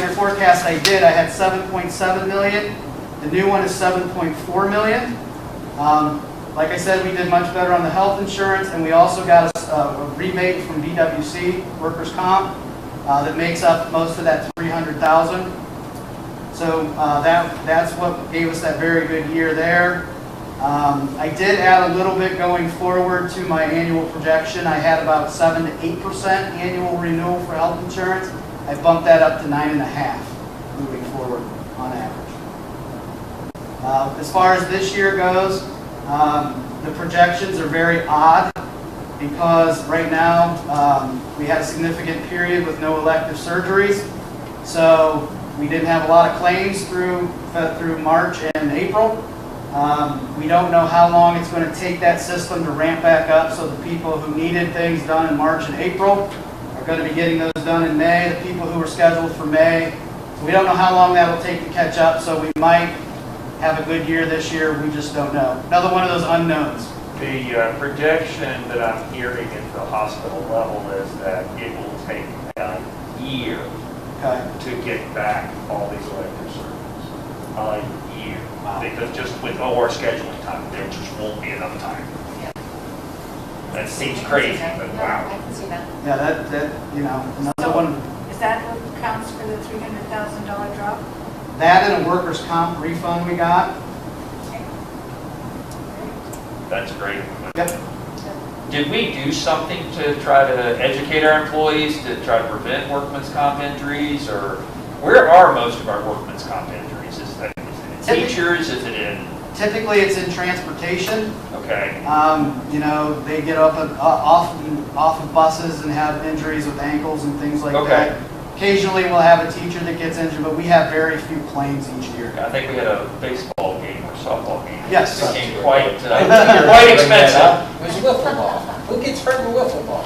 forecast I did, I had 7.7 million. The new one is 7.4 million. Like I said, we did much better on the health insurance, and we also got a rebate from BWC, workers' comp, that makes up most of that 300,000. So that's what gave us that very good year there. I did add a little bit going forward to my annual projection. I had about 7 to 8% annual renewal for health insurance. I bumped that up to 9.5% moving forward on average. As far as this year goes, the projections are very odd because right now we had a significant period with no elective surgeries. So we didn't have a lot of claims through March and April. We don't know how long it's going to take that system to ramp back up, so the people who needed things done in March and April are going to be getting those done in May. The people who were scheduled for May, we don't know how long that will take to catch up, so we might have a good year this year. We just don't know. Another one of those unknowns. The projection that I'm hearing at the hospital level is that it will take a year to get back all these elective surgeries. A year. Because just with OR scheduling time, there just won't be enough time. That seems crazy, but wow. I can see that. Yeah, that another one. Is that what counts for the $300,000 drop? That and a workers' comp refund we got. That's great. Yep. Did we do something to try to educate our employees to try to prevent workman's comp injuries, or where are most of our workman's comp injuries? Is it in teachers? Is it in? Typically, it's in transportation. Okay. They get up off of buses and have injuries with ankles and things like that. Occasionally, we'll have a teacher that gets injured, but we have very few claims each year. I think we had a baseball game or softball game. Yes. It became quite expensive. It was wiffle ball. Who gets hurt in wiffle ball?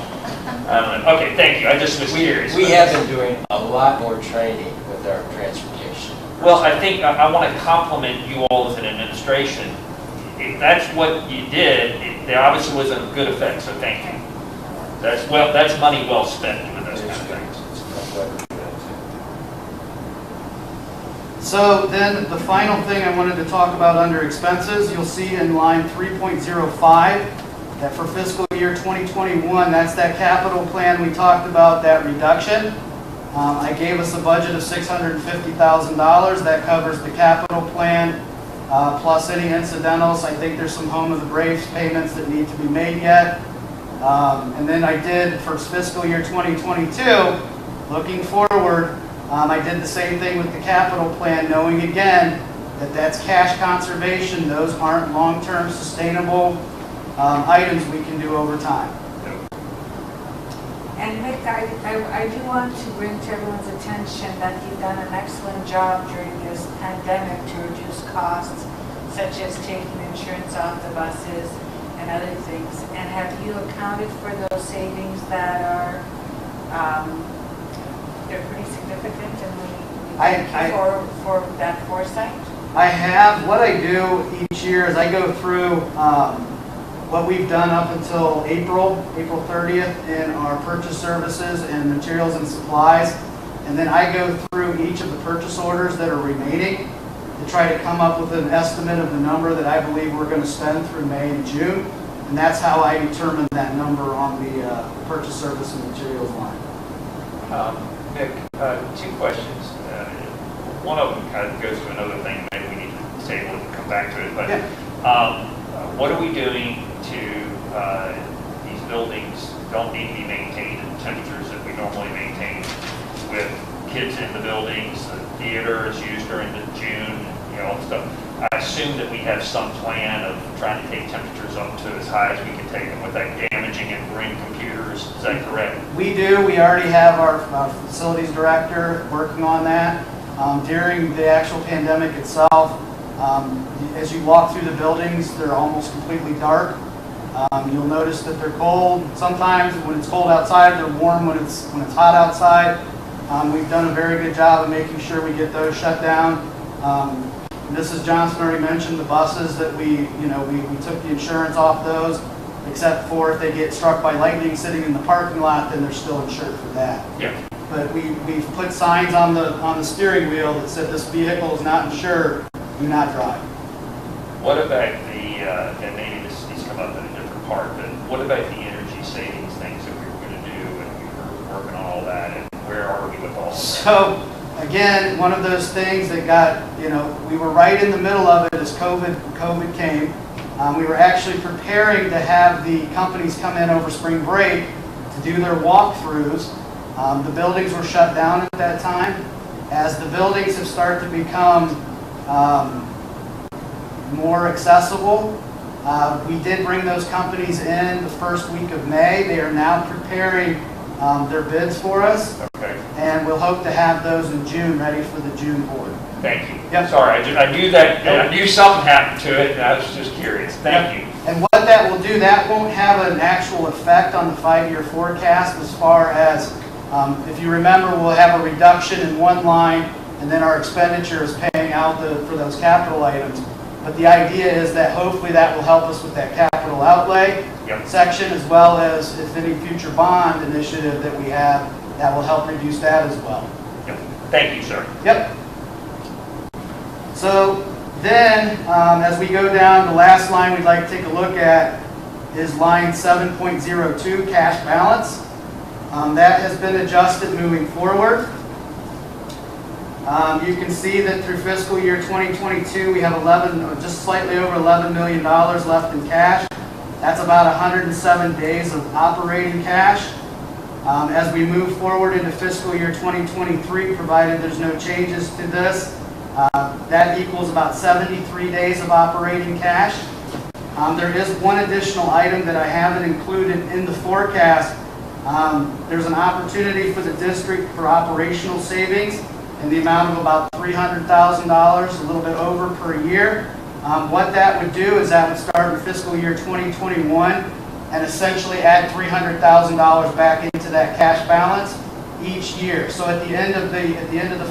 I don't know. Okay, thank you. I just was curious. We have been doing a lot more training with our transportation. Well, I think I want to compliment you all as an administration. If that's what you did, there obviously was a good effect, so thank you. That's money well spent doing those kind of things. So then the final thing I wanted to talk about under expenses, you'll see in line 3.05 that for fiscal year 2021, that's that capital plan we talked about, that reduction. I gave us a budget of $650,000. That covers the capital plan plus any incidentals. I think there's some Home of the Braves payments that need to be made yet. And then I did for fiscal year 2022, looking forward, I did the same thing with the capital plan, knowing again that that's cash conservation. Those aren't long-term sustainable items we can do over time. And Mick, I do want to bring to everyone's attention that you've done an excellent job during this pandemic to reduce costs, such as taking insurance off the buses and other things. And have you accounted for those savings that are, they're pretty significant, and we thank you for that foresight? I have. What I do each year is I go through what we've done up until April 30th in our purchase services and materials and supplies. And then I go through each of the purchase orders that are remaining to try to come up with an estimate of the number that I believe we're going to spend through May and June. And that's how I determine that number on the purchase service and materials line. Nick, two questions. One of them kind of goes to another thing. Maybe we need to table it and come back to it. But what are we doing to these buildings don't need to be maintained at temperatures that we normally maintain with kids in the buildings? The theater is used during the June, all the stuff. I assume that we have some plan of trying to take temperatures up to as high as we can take them without damaging and bring computers. Is that correct? We do. We already have our facilities director working on that. During the actual pandemic itself, as you walk through the buildings, they're almost completely dark. You'll notice that they're cold. Sometimes when it's cold outside, they're warm when it's hot outside. We've done a very good job of making sure we get those shut down. Mrs. Johnson already mentioned the buses that we took the insurance off those, except for if they get struck by lightning sitting in the parking lot, then they're still insured for that. Yeah. But we've put signs on the steering wheel that said this vehicle is not insured, do not drive. What about and maybe this needs to come up in a different part, but what about the energy savings things that we were going to do, and we were working on all that, and where are we with all of that? So, again, one of those things that got, we were right in the middle of it as COVID came. We were actually preparing to have the companies come in over spring break to do their walkthroughs. The buildings were shut down at that time. As the buildings have started to become more accessible, we did bring those companies in the first week of May. They are now preparing their bids for us. Okay. And we'll hope to have those in June, ready for the June board. Thank you. Yep. Sorry, I knew that. I knew something happened to it, and I was just curious. Thank you. And what that will do, that won't have an actual effect on the 5-year forecast as far as, if you remember, we'll have a reduction in one line, and then our expenditure is paying out for those capital items. But the idea is that hopefully that will help us with that capital outlay section, as well as if any future bond initiative that we have, that will help reduce that as well. Yep. Thank you, sir. Yep. So then, as we go down, the last line we'd like to take a look at is line 7.02, cash balance. That has been adjusted moving forward. You can see that through fiscal year 2022, we have just slightly over $11 million left in cash. That's about 107 days of operating cash. As we move forward into fiscal year 2023, provided there's no changes to this, that equals about 73 days of operating cash. There is one additional item that I haven't included in the forecast, There's an opportunity for the district for operational savings in the amount of about $300,000, a little bit over per year. What that would do is that would start in fiscal year 2021 and essentially add $300,000 back into that cash balance each year. So at the end of the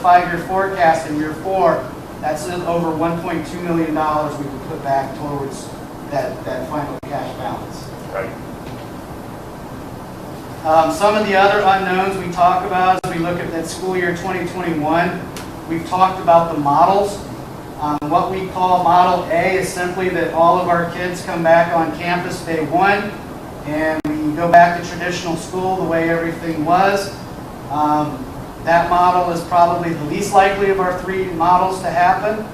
5-year forecast in year 4, that's over $1.2 million we would put back towards that final cash balance. Right. Some of the other unknowns we talk about as we look at that school year 2021, we've talked about the models. What we call Model A is simply that all of our kids come back on campus day 1 and we go back to traditional school the way everything was. That model is probably the least likely of our 3 models to happen,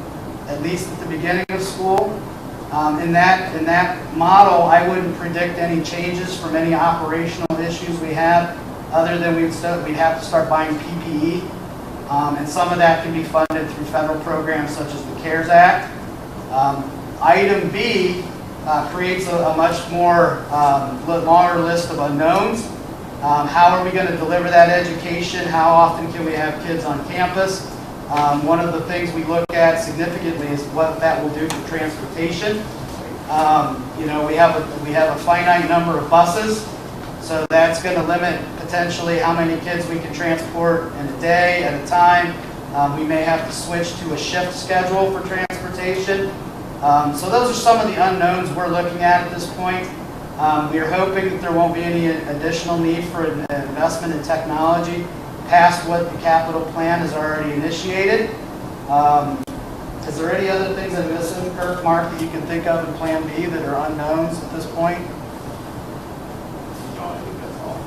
at least at the beginning of school. In that model, I wouldn't predict any changes from any operational issues we have, other than we'd have to start buying PPE. And some of that can be funded through federal programs such as the CARES Act. Item B creates a much more longer list of unknowns. How are we going to deliver that education? How often can we have kids on campus? One of the things we look at significantly is what that will do for transportation. We have a finite number of buses, so that's going to limit potentially how many kids we can transport in a day at a time. We may have to switch to a shift schedule for transportation. So those are some of the unknowns we're looking at this point. We are hoping that there won't be any additional need for an investment in technology past what the capital plan has already initiated. Is there any other things that I'm missing, Kirk, Mark, that you can think of in Plan B that are unknowns at this point? No, I think that's all.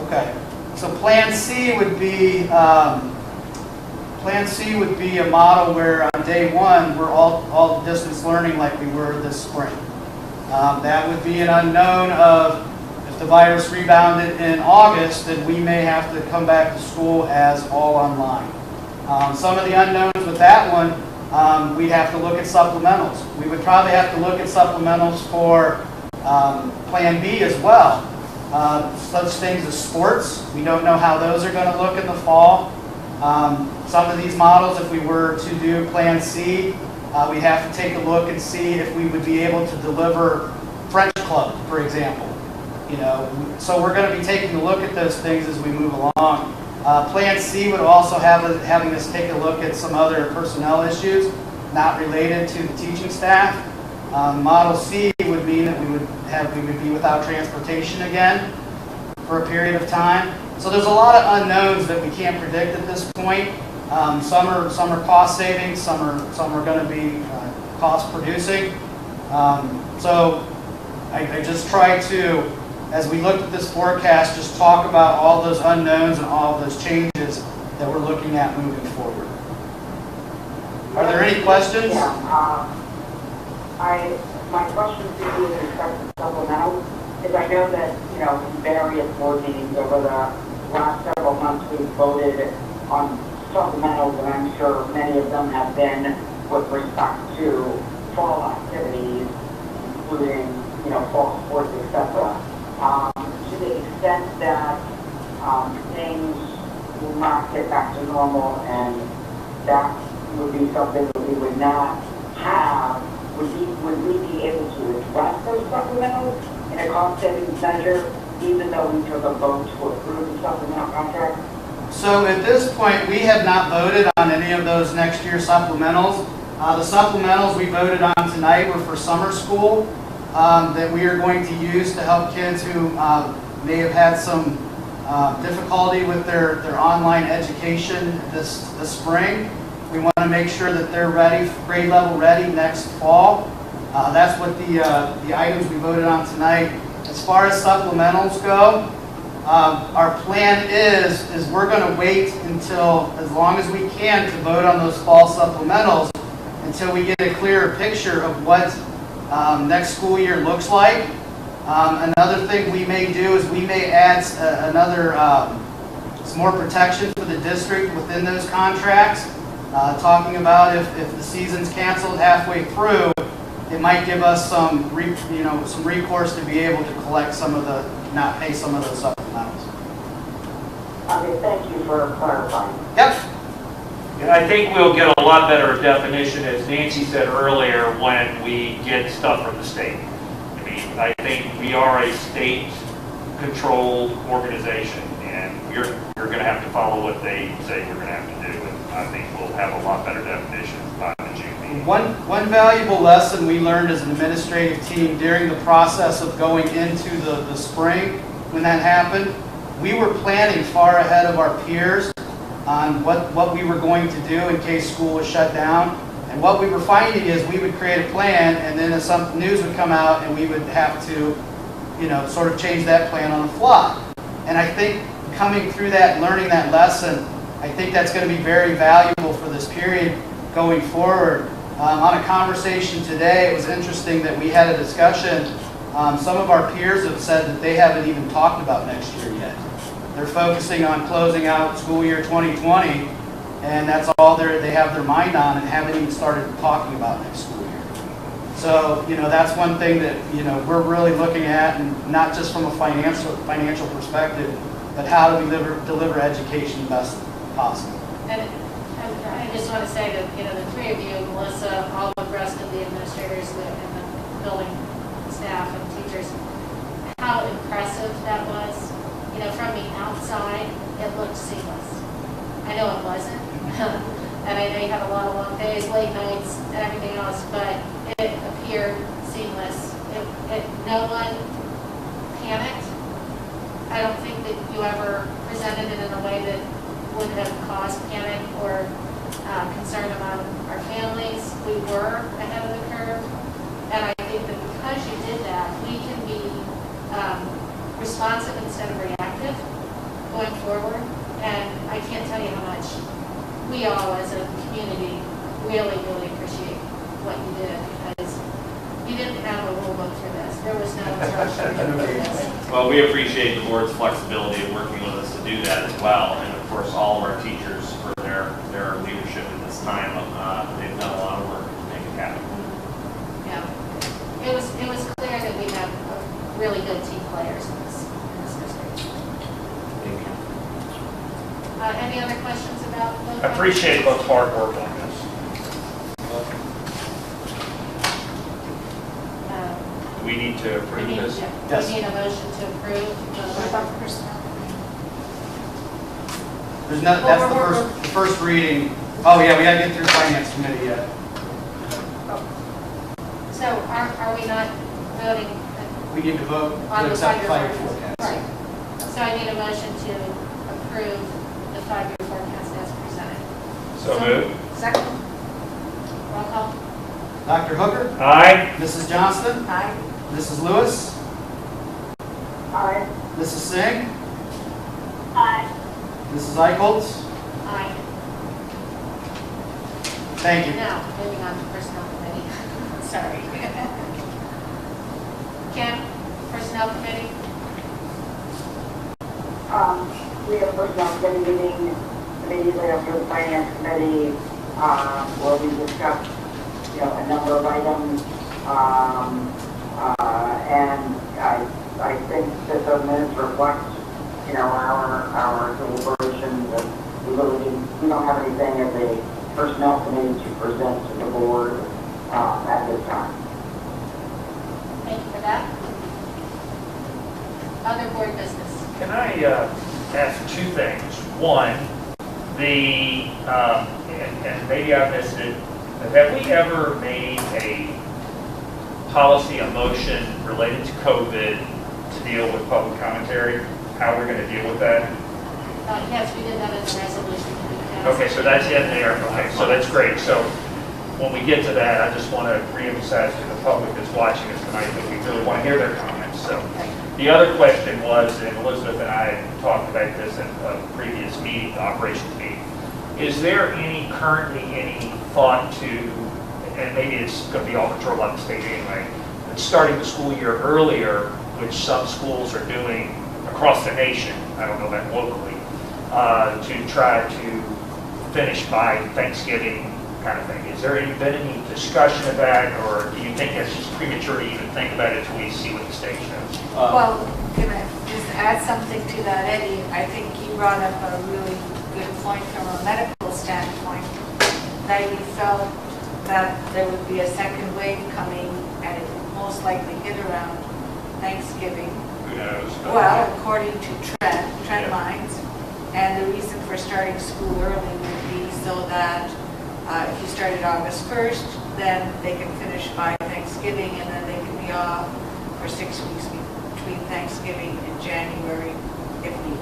Okay. So Plan C would be a model where on day 1 we're all distance learning like we were this spring. That would be an unknown of if the virus rebounded in August, then we may have to come back to school as all online. Some of the unknowns with that one, we'd have to look at supplementals. We would probably have to look at supplementals for Plan B as well. Such things as sports, we don't know how those are going to look in the fall. Some of these models, if we were to do Plan C, we'd have to take a look and see if we would be able to deliver French Club, for example. So we're going to be taking a look at those things as we move along. Plan C would also having us take a look at some other personnel issues not related to the teaching staff. Model C would mean that we would be without transportation again for a period of time. So there's a lot of unknowns that we can't predict at this point. Some are cost savings, some are going to be cost producing. So I just try to, as we look at this forecast, just talk about all those unknowns and all of those changes that we're looking at moving forward. Are there any questions? Yeah. My question to you with respect to supplemental is I know that, in various board meetings over the last several months we've voted on supplementals, and I'm sure many of them have been with respect to fall activities, including, fall sports, etc. To the extent that things will not get back to normal and that would be something that we would not have, would we be able to address those supplementals in a cost savings measure, even though we took a vote to approve the supplemental contract? So at this point, we have not voted on any of those next year supplementals. The supplementals we voted on tonight were for summer school that we are going to use to help kids who may have had some difficulty with their online education this spring. We want to make sure that they're ready, grade level ready next fall. That's what the items we voted on tonight. As far as supplementals go, our plan is we're going to wait until, as long as we can, to vote on those fall supplementals until we get a clearer picture of what next school year looks like. Another thing we may do is we may add some more protection for the district within those contracts. Talking about if the season's canceled halfway through, it might give us some recourse to be able to collect not pay some of those supplementals. Okay, thank you for clarifying. Yep. And I think we'll get a lot better definition, as Nancy said earlier, when we get stuff from the state. I mean, I think we are a state-controlled organization, and you're going to have to follow what they say we're going to have to do. And I think we'll have a lot better definition by the June meeting. One valuable lesson we learned as an administrative team during the process of going into the spring, when that happened, we were planning far ahead of our peers on what we were going to do in case school was shut down. And what we were finding is we would create a plan, and then some news would come out, and we would have to, sort of change that plan on the fly. And I think coming through that, learning that lesson, I think that's going to be very valuable for this period going forward. On a conversation today, it was interesting that we had a discussion. Some of our peers have said that they haven't even talked about next year yet. They're focusing on closing out school year 2020, and that's all they have their mind on, and haven't even started talking about next school year. So, that's one thing that, we're really looking at, and not just from a financial perspective, but how do we deliver education best possible. And I just want to say that, the three of you, Melissa, all the rest of the administrators and the building staff and teachers, how impressive that was. From the outside, it looked seamless. I know it wasn't. And I know you had a lot of long days, late nights, and everything else, but it appeared seamless. No one panicked. I don't think that you ever presented it in a way that would have caused panic or concern among our families. We were ahead of the curve. And I think that because you did that, we can be responsive instead of reactive going forward. And I can't tell you how much we all as a community really, really appreciate what you did, because you didn't have a rule book for this. There was no instruction for this. Well, we appreciate the board's flexibility in working with us to do that as well. And of course, all of our teachers for their leadership in this time. They've done a lot of work to make it happen. Yeah. It was clear that we have really good team players in this district. Thank you. Any other questions about those? I appreciate both hard work on this. We need to approve this. Yes. We need a motion to approve. What about the personnel? That's the first reading. Oh yeah, we gotta get through finance committee yet. So are we not voting We need to vote on to the accept the five-year five-year forecast? forecast. Right. So I need a motion to approve the five-year forecast as presented. So moved. Second? Roll call. Dr. Hooker? Aye. Mrs. Johnston? Aye. Mrs. Lewis? Aye. Mrs. Singh? Aye. Mrs. Eichholz? Aye. Thank you. Now, moving on to personnel committee. Sorry. Kim, personnel committee? We have personnel committee meeting immediately after the finance committee, where we discussed, a number of items. And I think that the minutes reflect, our deliberations, and we don't have anything as a personnel committee to present to the board, at this time. Thank you for that. Other board business? Can I ask two things? One, and maybe I missed it, but have we ever made a policy, a motion related to COVID to deal with public commentary? How we're going to deal with that? Yes, we did that as a resolution. Okay, so that's in there. Okay, so that's great. So when we get to that, I just want to reemphasize to the public that's watching us tonight that we really want to hear their comments. So the other question was, and Elizabeth and I talked about this in a previous meeting, the operations meeting, is there currently any thought to, and maybe it's going to be all controlled by the state anyway, but starting the school year earlier, which some schools are doing across the nation, I don't know about locally, to try to finish by Thanksgiving kind of thing. Is there been any discussion of that, or do you think that's just premature to even think about it until we see what the state shows? Well, Can I just add something to that, Eddie? I think you brought up a really good point from a medical standpoint, that you felt that there would be a second wave coming and it would most likely hit around Thanksgiving. Who knows? But- Well, according to trend lines, and the reason for starting school early would be so that if you started August 1st, then they can finish by Thanksgiving, and then they can be off for 6 weeks between Thanksgiving and January if needed.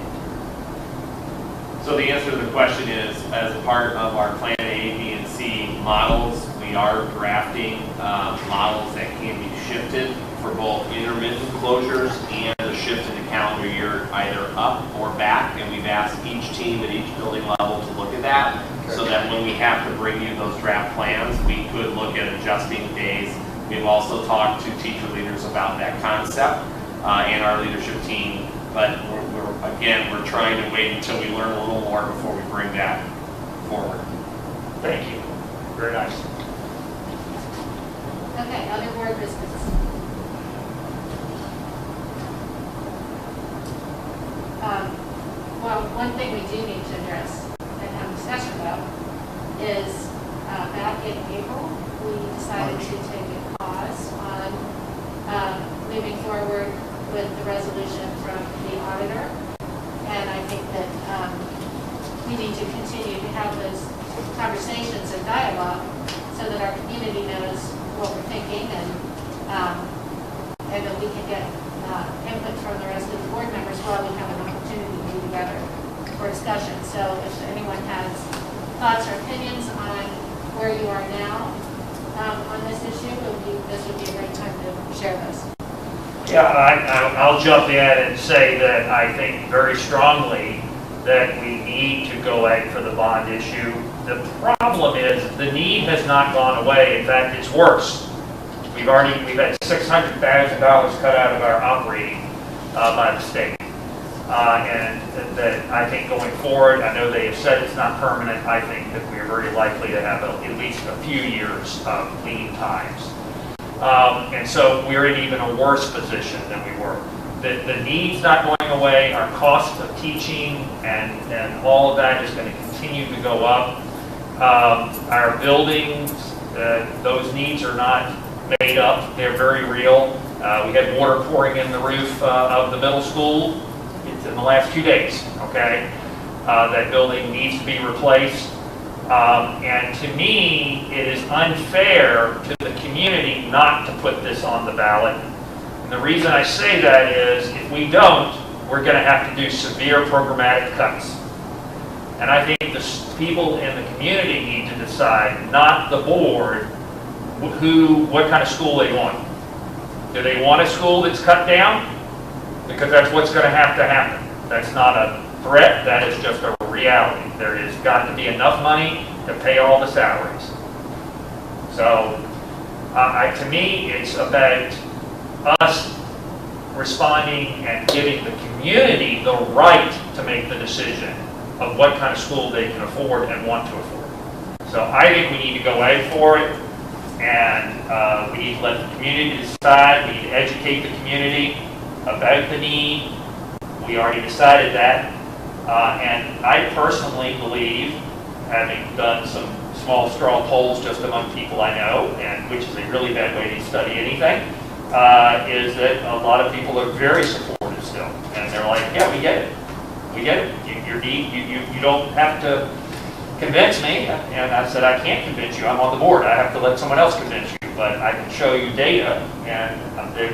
So the answer to the question is, as part of our Plan A, B, and C models, we are drafting models that can be shifted for both intermittent closures and a shift in the calendar year, either up or back. And we've asked each team at each building level to look at that, so that when we have to bring you those draft plans, we could look at adjusting days. We've also talked to teacher leaders about that concept and our leadership team. But we're trying to wait until we learn a little more before we bring that forward. Thank you. Very nice. Okay, other board business. Well, one thing we do need to address and have a discussion about is back in April, we decided to take a pause on moving forward with the resolution from the auditor. And I think that we need to continue to have those conversations and dialogue so that our community knows what we're thinking, and that we can get input from the rest of the board members while we have an opportunity to be together for discussion. So if anyone has thoughts or opinions on where you are now on this issue, this would be a great time to share those. Yeah, I'll jump in and say that I think very strongly that we need to go ahead for the bond issue. The problem is the need has not gone away. In fact, it's worse. We've had $600,000 cut out of our operating by the state. And that I think going forward, I know they have said it's not permanent. I think that we are very likely to have at least a few years of lean times. And so we're in even a worse position than we were. The need's not going away. Our cost of teaching and all of that is going to continue to go up. Our buildings, those needs are not made up. They're very real. We had water pouring in the roof of the middle school in the last 2 days, okay? That building needs to be replaced. And to me, it is unfair to the community not to put this on the ballot. And the reason I say that is if we don't, we're going to have to do severe programmatic cuts. And I think the people in the community need to decide, not the board, what kind of school they want. Do they want a school that's cut down? Because that's what's going to happen. That's not a threat, that is just a reality. There has got to be enough money to pay all the salaries. So, to me, it's about us responding and giving the community the right to make the decision of what kind of school they can afford and want to afford. So I think we need to go out for it, and we need to let the community decide. We need to educate the community about the need. We already decided that. And I personally believe, having done some small straw polls just among people I know, and which is a really bad way to study anything, is that a lot of people are very supportive still. And they're like, yeah, we get it. We get it. You don't have to convince me. And I said, I can't convince you. I'm on the board. I have to let someone else convince you. But I can show you data. And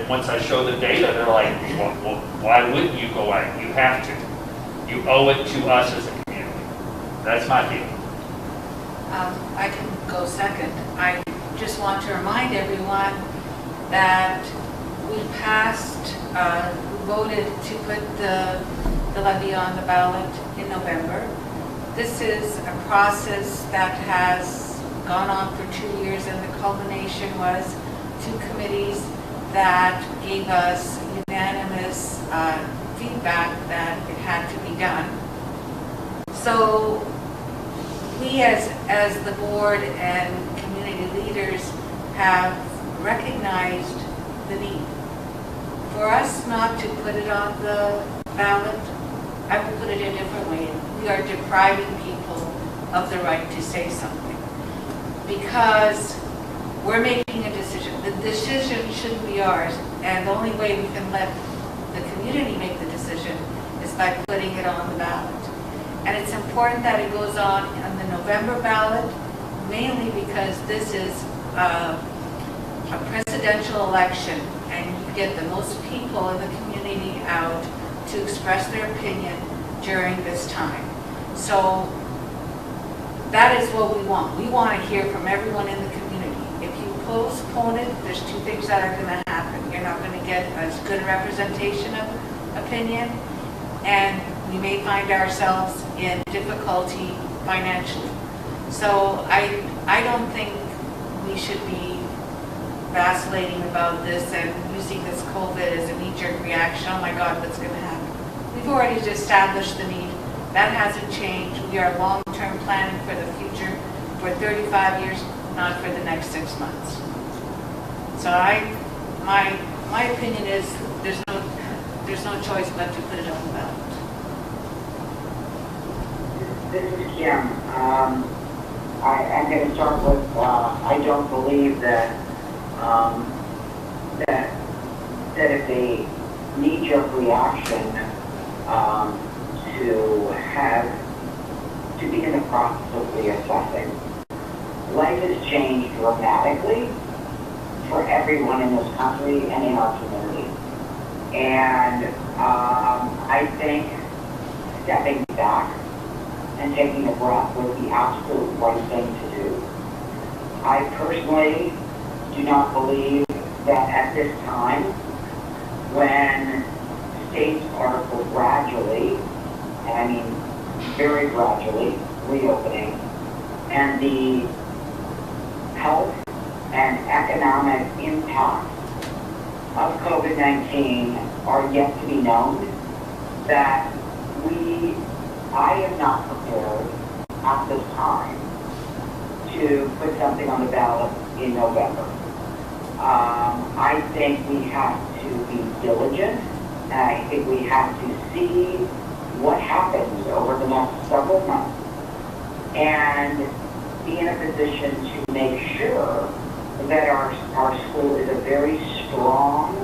once I show the data, they're like, well, why wouldn't you go out? You have to. You owe it to us as a community. That's my feeling. I can go second. I just want to remind everyone that we voted to put the levy on the ballot in November. This is a process that has gone on for 2 years, and the culmination was 2 committees that gave us unanimous feedback that it had to be done. So we as the board and community leaders have recognized the need for us not to put it on the ballot, I would put it a different way. We are depriving people of the right to say something. Because we're making a decision. The decision shouldn't be ours, and the only way we can let the community make the decision is by putting it on the ballot. And it's important that it goes on the November ballot, mainly because this is a presidential election, and you get the most people in the community out to express their opinion during this time. So that is what we want. We want to hear from everyone in the community. If you postpone it, there's two things that are going to happen. You're not going to get as good a representation of opinion, and we may find ourselves in difficulty financially. So I don't think we should be vacillating about this and using this COVID as a knee-jerk reaction. Oh my God, what's going to happen? We've already established the need. That hasn't changed. We are long-term planning for the future for 35 years, not for the next 6 months. So my opinion is there's no choice but to put it on the ballot. This is Kim. I'm going to start with, I don't believe that that it's a knee-jerk reaction to be in the process of reassessing. Life has changed dramatically for everyone in this country and in our community. And I think stepping back and taking a breath was the absolute right thing to do. I personally do not believe that at this time, when states are gradually, and I mean very gradually, reopening, and the health and economic impacts of COVID-19 are yet to be known, that I am not prepared at this time to put something on the ballot in November. I think we have to be diligent, and I think we have to see what happens over the next several months and be in a position to make sure that our school is a very strong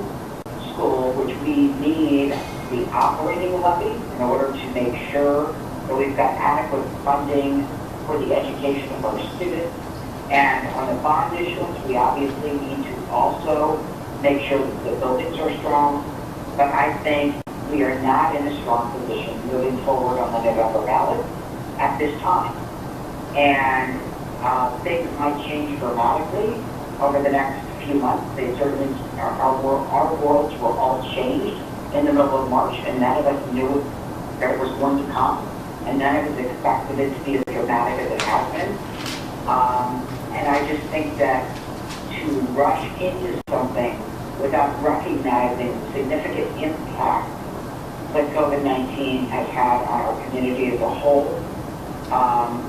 school, which we need the operating levy in order to make sure that we've got adequate funding for the education of our students. And on the bond issuance, we obviously need to also make sure that the buildings are strong. But I think we are not in a strong position moving forward on the November ballot at this time. And things might change dramatically over the next few months. They certainly, our worlds were all changed in the middle of March, and none of us knew that it was going to come, and none of us expected it to be as dramatic as it has been. And I just think that to rush into something without recognizing the significant impact that COVID-19 has had on our community as a whole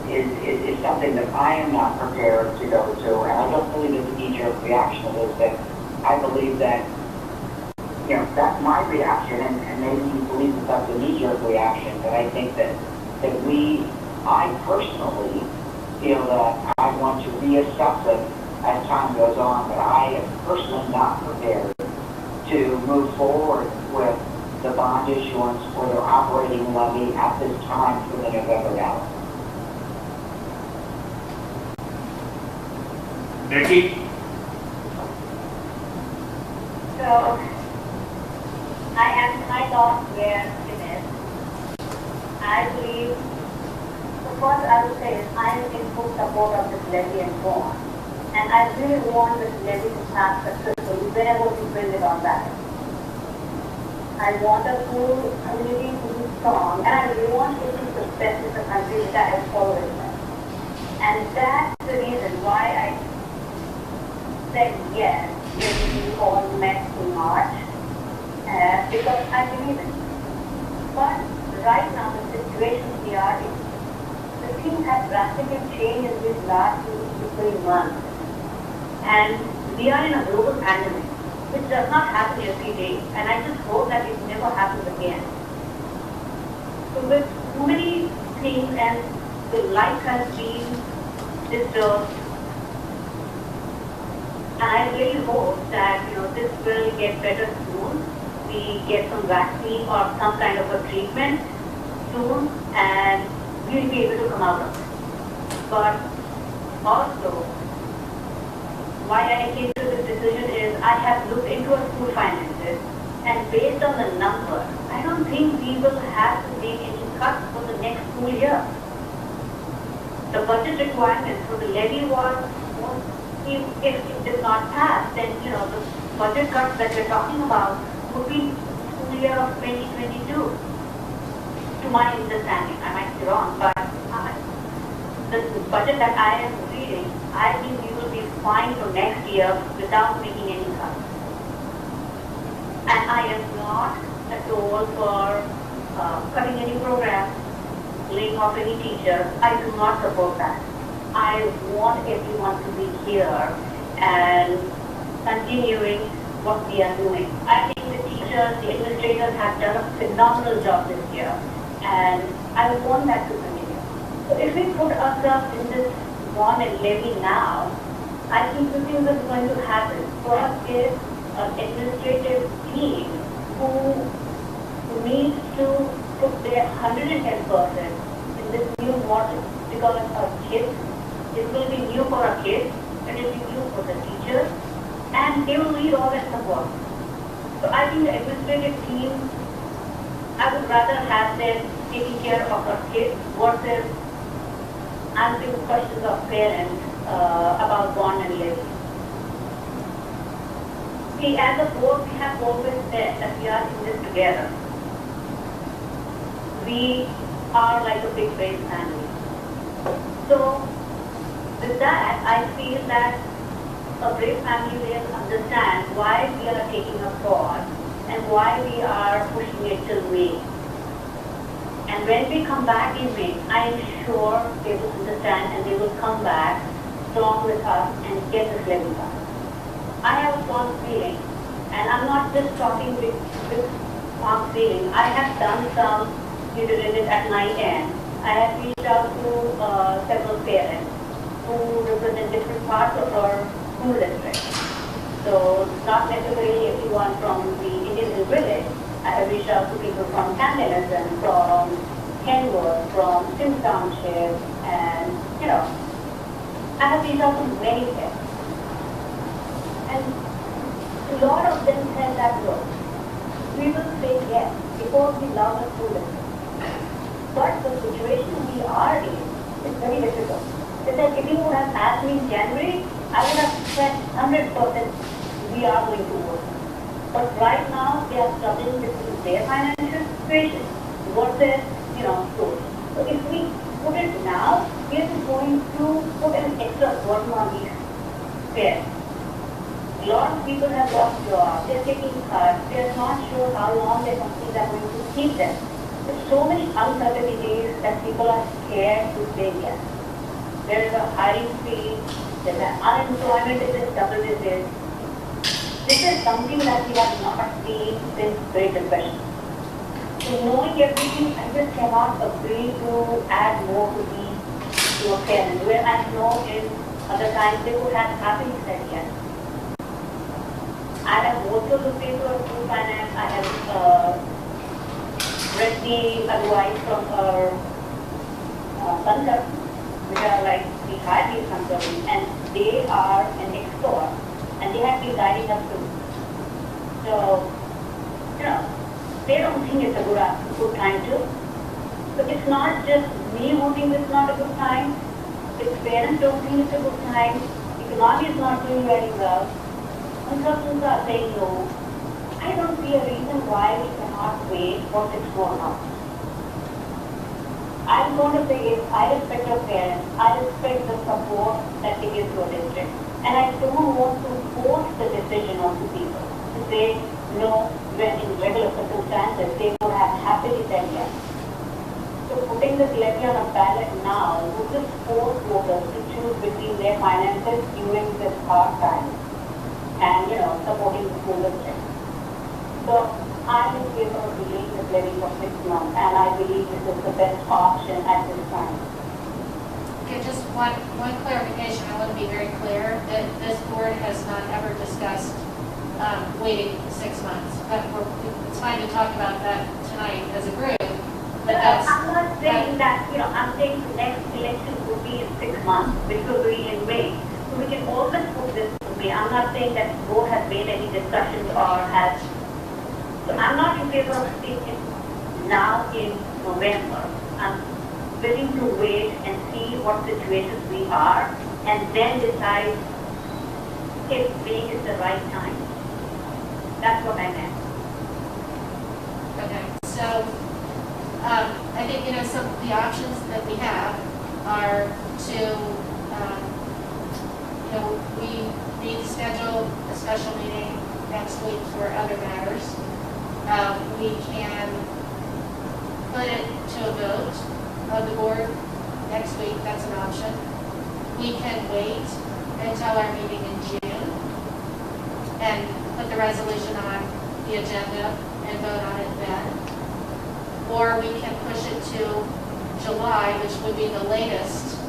is something that I am not prepared to go to. And I don't believe it's a knee-jerk reaction. It is that I believe that, you know, that's my reaction, and maybe you believe that that's a knee-jerk reaction, but I think that I personally feel that I want to reassess it as time goes on, but I am personally not prepared to move forward with the bond issuance or the operating levy at this time for the November ballot. Nikki? So, my thoughts were finished. I believe, the first I would say is I am in full support of this levy and bond. And I really want this levy to start successfully whenever we bring it on back. I want a full community to be strong, and I really want it to be the best in the country that is following it. And that's the reason why I said yes when we all met in March, because I believe in it. But right now, the situation we are in, the things have drastically changed in these last 2 to 3 months. And we are in a global pandemic. which does not happen every day, and I just hope that it never happens again. So with too many things and the life has been disturbed, and I really hope that this will get better soon. We get some vaccine or some kind of a treatment soon, and we'll be able to come out of it. But also, why I came to this decision is I have looked into our school finances, and based on the number, I don't think we will have to make any cuts for the next school year. The budget requirements for the levy was, if it did not pass, then the budget cuts that we're talking about would be school year of 2022. To my understanding, I might be wrong, but the budget that I am reading, I think we will be fine for next year without making any cuts. And I am not at all for cutting any programs, laying off any teachers. I do not support that. I want everyone to be here and continuing what we are doing. I think the teachers, the administrators have done a phenomenal job this year, and I want that to continue. So if we put ourselves in this bond and levy now, I think the thing that's going to happen first is an administrative team who needs to put their 110% in this new model, because our kids, it will be new for our kids, and it will be new for the teachers, and they will need all that support. So I think the administrative team, I would rather have them taking care of our kids versus answering questions of parents about bond and levy. See, as a board, we have always said that we are in this together. We are like a big brave family. So, with that, I feel that a brave family will understand why we are taking a pause and why we are pushing it till May. And when we come back in May, I am sure they will understand and they will come back strong with us and get this levy done. I have a strong feeling, and I'm not just talking with strong feeling. I have done some due diligence at my end. I have reached out to several parents who represent different parts of our school district. So not necessarily everyone from the Indian village. I have reached out to people from Camden, from Kenwood, from Sim Township, and I have reached out to many parents. And a lot of them said that, look, we will say yes because we love the school district. But the situation we are in is very difficult. They said if you would have asked me in January, I would have said 100% we are going to work. But right now, they are struggling with their financial situation versus, schools. So if we put it now, we are going to put an extra burden on these parents. A lot of people have lost jobs, they're taking cuts, they're not sure how long their companies are going to keep them. There's so many uncertainties that people are scared to say yes. There is a hiring freeze, there's an unemployment is in double digits. This is something that we have not seen since Great Depression. So knowing everything, I just cannot agree to add more to a parent, where I know in other times they would have happily said yes. I have also looked into our school finance. I have read the advice from our consultants, which are like the high-level consultants, and they are an expert, and they have been guiding us through. So, they don't think it's a good time to. So it's not just me who thinks it's not a good time. If parents don't think it's a good time, economy is not doing very well, consultants are saying no. I don't see a reason why we cannot wait for 6 more months. I'm going to say is I respect your parents, I respect the support that they give to a district, and I don't want to force the decision onto people to say no when in regular circumstances they would have happily said yes. So putting this levy on a ballot now would just force voters to choose between their finances during this hard time. and, supporting the school district. So I'm in favor of delaying the levy for 6 months, and I believe this is the best option at this time. Okay, just one clarification. I want to be very clear that this board has not ever discussed waiting 6 months. But it's fine to talk about that tonight as a group. But that's, I'm not saying that, I'm saying the next election will be in 6 months, which will be in May. So we can always put this to May. I'm not saying that the board has made any discussions or has. So I'm not in favor of speaking now in November. I'm willing to wait and see what situations we are and then decide if May is the right time. That's what I meant. okay, so I think, some of the options that we have are to, we need to schedule a special meeting next week for other matters. We can put it to a vote of the board next week, that's an option. We can wait until our meeting in June and put the resolution on the agenda and vote on it then. Or we can push it to July, which would be the latest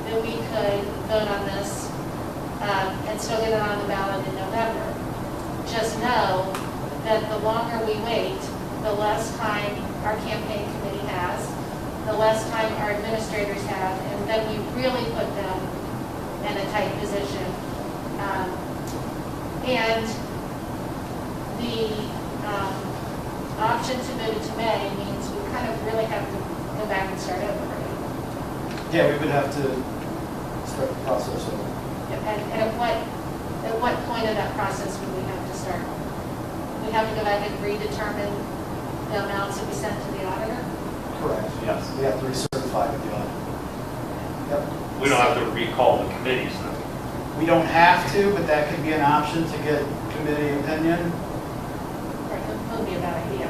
that we could vote on this and still get it on the ballot in November. Just know that the longer we wait, the less time our campaign committee has, the less time our administrators have, and then we really put them in a tight position. And the option to move it to May means we kind of really have to go back and start over. Yeah, we would have to start the process over. And at what point of that process would we have to start? We have to go back and redetermine the amounts that we sent to the auditor? Correct. Yes. We have to recertify with the audit. Yep. We don't have to recall the committees though. We don't have to, but that could be an option to get committee opinion. Right, that would be a bad idea.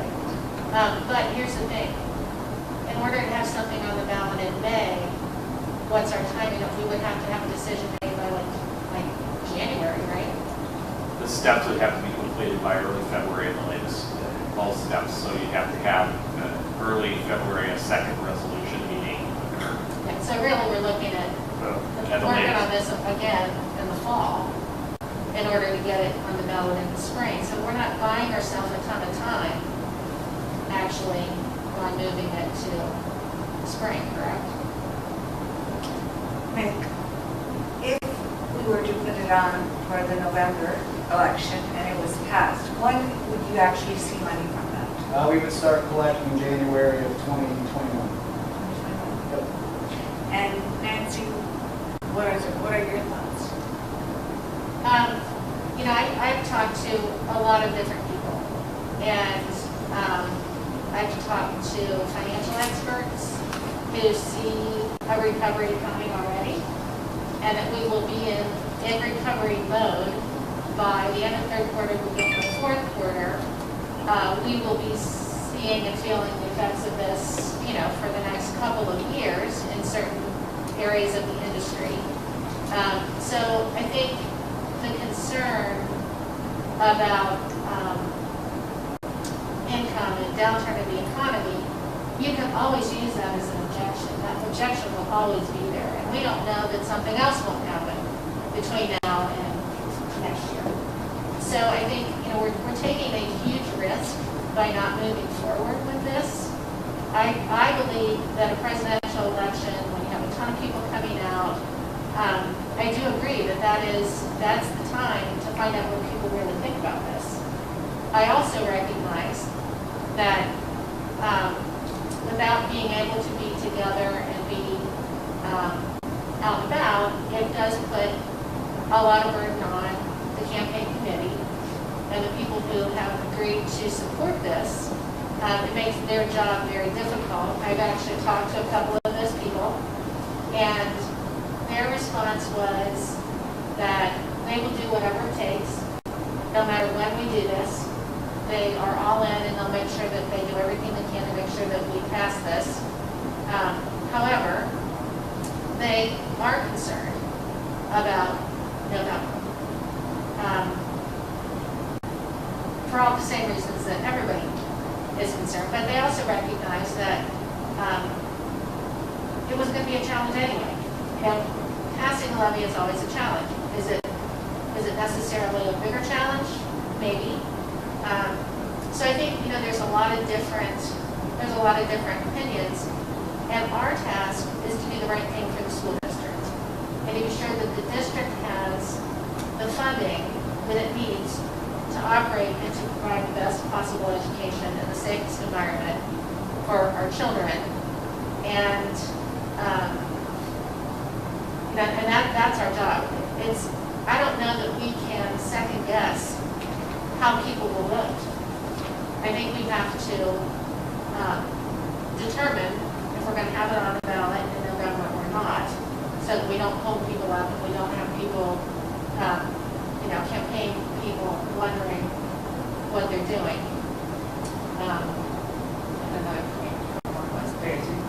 But here's the thing. In order to have something on the ballot in May, what's our timing? We would have to have a decision made by like January, right? The steps would have to be completed by early February at the latest, all steps. So you'd have to have early February, a second resolution meeting occur. Yeah, so really we're looking at working on this again in the fall in order to get it on the ballot in the spring. So we're not buying ourselves a ton of time actually by moving it to the spring, correct? Mick, if we were to put it on for the November election and it was passed, when would you actually see money from that? We would start collecting in January of 2021. Yep. And Nancy, what are your thoughts? I've talked to a lot of different people, and I've talked to financial experts who see a recovery coming already, and that we will be in recovery mode by the end of third quarter, beginning of fourth quarter. We will be seeing and feeling the effects of this, for the next couple of years in certain areas of the industry. So I think the concern about income and downturn of the economy, you can always use that as an objection. That objection will always be there. And we don't know that something else won't happen between now and next year. So I think, we're taking a huge risk by not moving forward with this. I believe that a presidential election, when you have a ton of people coming out, I do agree that that's the time to find out what people really think about this. I also recognize that without being able to be together and be out and about, it does put a lot of burden on the campaign committee and the people who have agreed to support this. It makes their job very difficult. I've actually talked to a couple of those people, and their response was that they will do whatever it takes, no matter when we do this. They are all in, and they'll make sure that they do everything they can to make sure that we pass this. However, they are concerned about November. for all the same reasons that everybody is concerned, but they also recognize that it was going to be a challenge anyway. And passing a levy is always a challenge. Is it necessarily a bigger challenge? Maybe. So I think, there's a lot of different opinions, and our task is to do the right thing for the school district and to be sure that the district has the funding that it needs to operate and to provide the best possible education and the safest environment for our children. And that's our job. I don't know that we can second guess how people will vote. I think we have to determine if we're going to have it on the ballot in November or not, so that we don't hold people up and we don't have people, campaign people wondering what they're doing.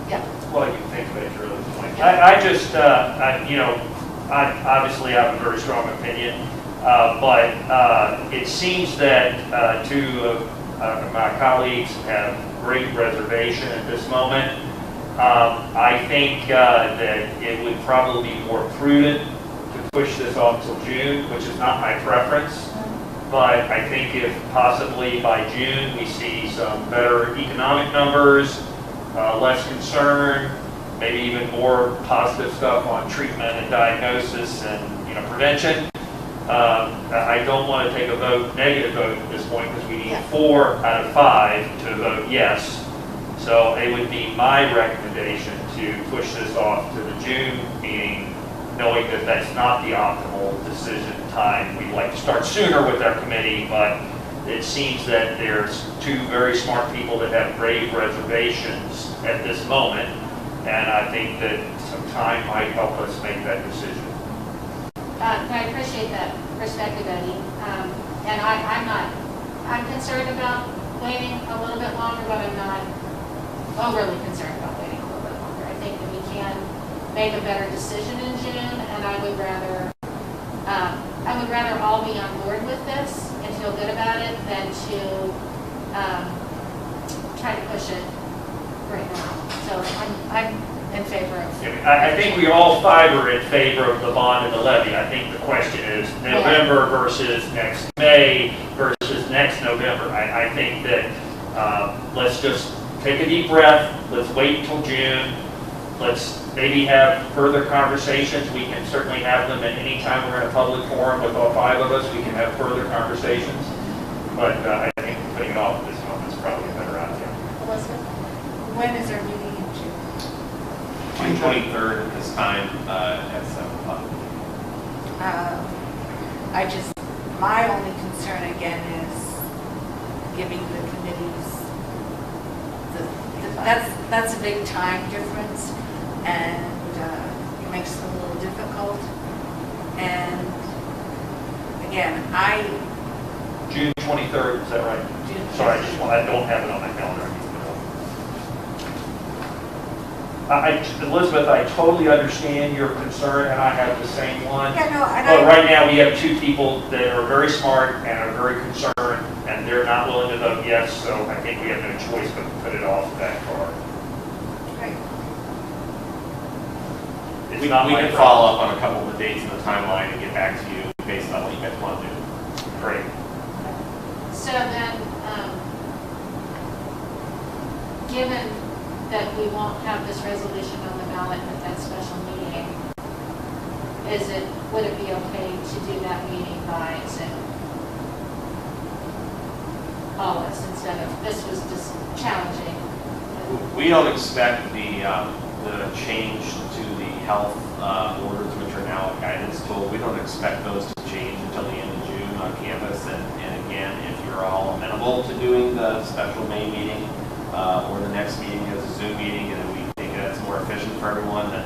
Yeah. Well, you can think of it as your other point. I obviously have a very strong opinion, but it seems that two of my colleagues have great reservation at this moment. I think that it would probably be more prudent to push this off till June, which is not my preference. But I think if possibly by June we see some better economic numbers, less concern, maybe even more positive stuff on treatment and diagnosis and prevention. I don't want to take a negative vote at this point, because we need 4 out of 5 to vote yes. So it would be my recommendation to push this off to the June meeting, knowing that that's not the optimal decision time. We'd like to start sooner with our committee, but it seems that there's 2 very smart people that have grave reservations at this moment, and I think that some time might help us make that decision. I appreciate that perspective, Eddie. And I'm concerned about waiting a little bit longer, but I'm not overly concerned about waiting a little bit longer. I think that we can make a better decision in June, and I would rather all be on board with this and feel good about it than to try to push it right now. So I'm in favor of. I think we all 5 are in favor of the bond and the levy. I think the question is November versus next May versus next November. I think that let's just take a deep breath. Let's wait until June. Let's maybe have further conversations. We can certainly have them at any time we're in a public forum with all 5 of us. We can have further conversations. But I think putting it off at this moment is probably a better idea. Elizabeth, when is our meeting in June? 23rd at this time at 7 o'clock. My only concern again is giving the committees, that's a big time difference, and it makes it a little difficult. And again, June 23rd, is that right? Sorry, I don't have it on my calendar. Elizabeth, I totally understand your concern, and I have the same one. Yeah, no, but right now we have 2 people that are very smart and are very concerned, and they're not willing to vote yes, so I think we have no choice but to put it off that far. Right. We can follow up on a couple of the dates and the timeline and get back to you based on what you guys want to do. Great. So then, given that we won't have this resolution on the ballot at that special meeting, would it be okay to do that meeting by Zoom? All of us, instead of, this was just challenging. We don't expect the change to the health orders, which are now a guidance tool. We don't expect those to change until the end of June on campus. And again, if you're all amenable to doing the special May meeting or the next meeting as a Zoom meeting, and we think that's more efficient for everyone, then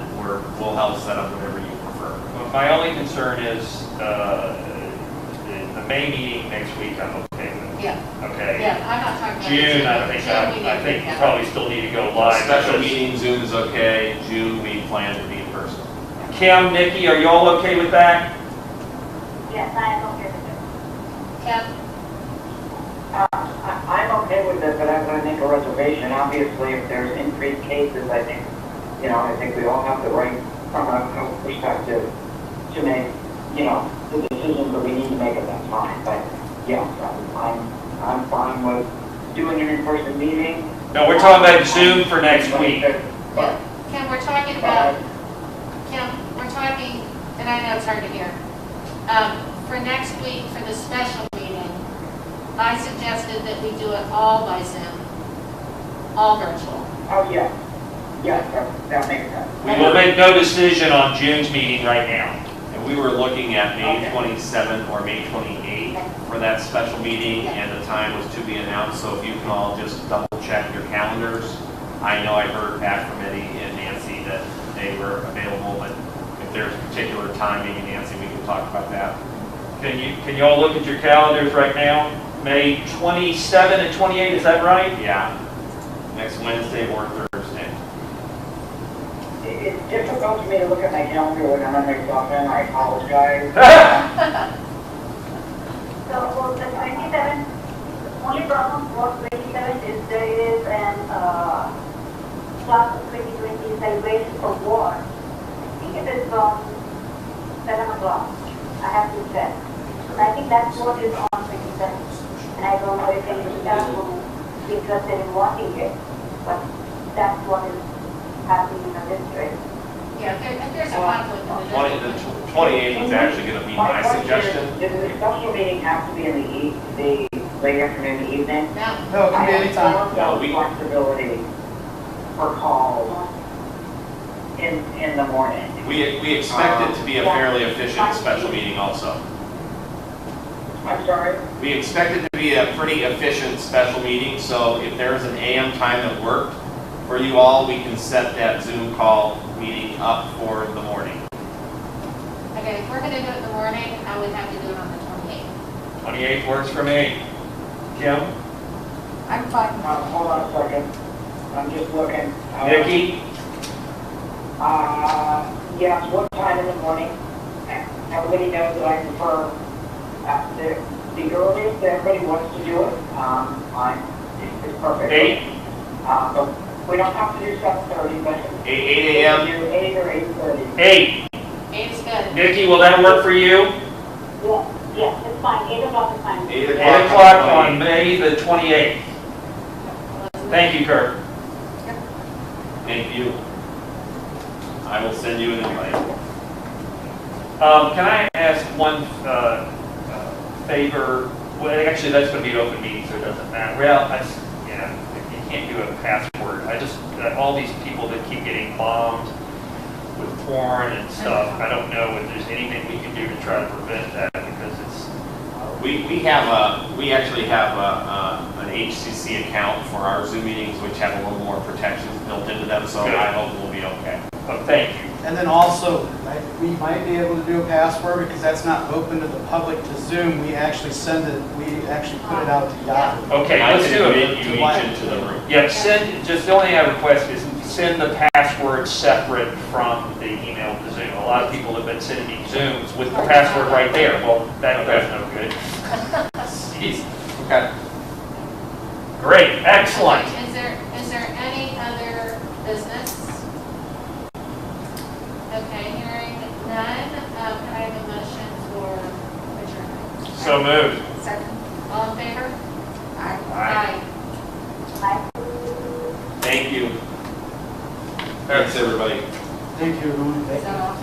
we'll help set up whatever you prefer. Well, my only concern is the May meeting next week. I'm okay with it. Yeah. Okay. Yeah, I'm not talking about June. I think we probably still need to go live. Special meeting, Zoom is okay. June, we plan to be in person. Kim, Nikki, are you all okay with that? Yes, I am okay with it. Kim? situation. Obviously, if there's increased cases, I think we all have the right, from a health perspective, to make, the decisions that we need to make at that time. But yes, I'm fine with doing an in-person meeting. No, we're talking about Zoom for next week. Kim, we're talking about, and I know it's hard to hear, for next week, for the special meeting, I suggested that we do it all by Zoom, all virtual. Oh, yes. Yes, that makes sense. We will make no decision on June's meeting right now. And we were looking at May 27th or May 28th for that special meeting, and the time was to be announced, so if you can all just double check your calendars. I know I heard back from Eddie and Nancy that they were available, but if there's a particular time, maybe Nancy, we can talk about that. Can you all look at your calendars right now? May 27 and 28, is that right? Yeah, next Wednesday or Thursday. It's difficult for me to look at my calendar when I'm on my cell phone. I apologize. So for the 27th, only problem for 27th is there is an class of 2020 celebration for war. I think it is from 7 o'clock. I have to check. And I think that's what is on 27th. And I don't know if any staff will be interested in watching it, but that's what is happening in the district. Yeah, if there's a conflict in the district. The 28th is actually going to be my suggestion. Does the special meeting have to be in the late afternoon, evening? No. No, it can be anytime. No, we- flexibility for calls in the morning. We expect it to be a fairly efficient special meeting also. I'm sorry? We expect it to be a pretty efficient special meeting, so if there's an AM time that worked for you all, we can set that Zoom call meeting up for the morning. Okay, if we're going to do it in the morning, I would have to do it on the 28th. 28th works for me. Kim? I'm fine. Hold on a second. I'm just looking. Nikki? Yes, what time in the morning? Everybody knows that I prefer the earliest that everybody wants to do it. It's perfect. 8? But we don't have to do 7:30, but 8 a.m.? we can do 8 or 8:30. 8. 8 is good. Nikki, will that work for you? Yes, it's fine. 8 o'clock is fine. 8 8 o'clock. o'clock on May the 28th. Thank you, Kurt. Thank you. I will send you an invite. Can I ask one favor? Well, actually, that's going to be an open meeting, so it doesn't matter. Well, you can't do a password. All these people that keep getting bombed with porn and stuff, I don't know if there's anything we can do to try to prevent that, because it's... We actually have an HCC account for our Zoom meetings, which have a little more protections built into them, so Good. I hope we'll be okay. Oh, thank you. And then also, we might be able to do a password because that's not open to the public to Zoom. We actually put it out to Yahoo. Okay, I let's can do admit it. you each into the room. Yeah, just the only thing I request is send the password separate from the email to Zoom. A lot of people have been sending me Zooms with the password right there. Well, that's no good. Jeez. Okay. Great, excellent. Is there any other business? Okay, hearing none, can I have a motion for adjournment? So moved. Second. All in favor? Aye. Aye. Thank you. Thanks, everybody. Thank you, everyone. Is that all?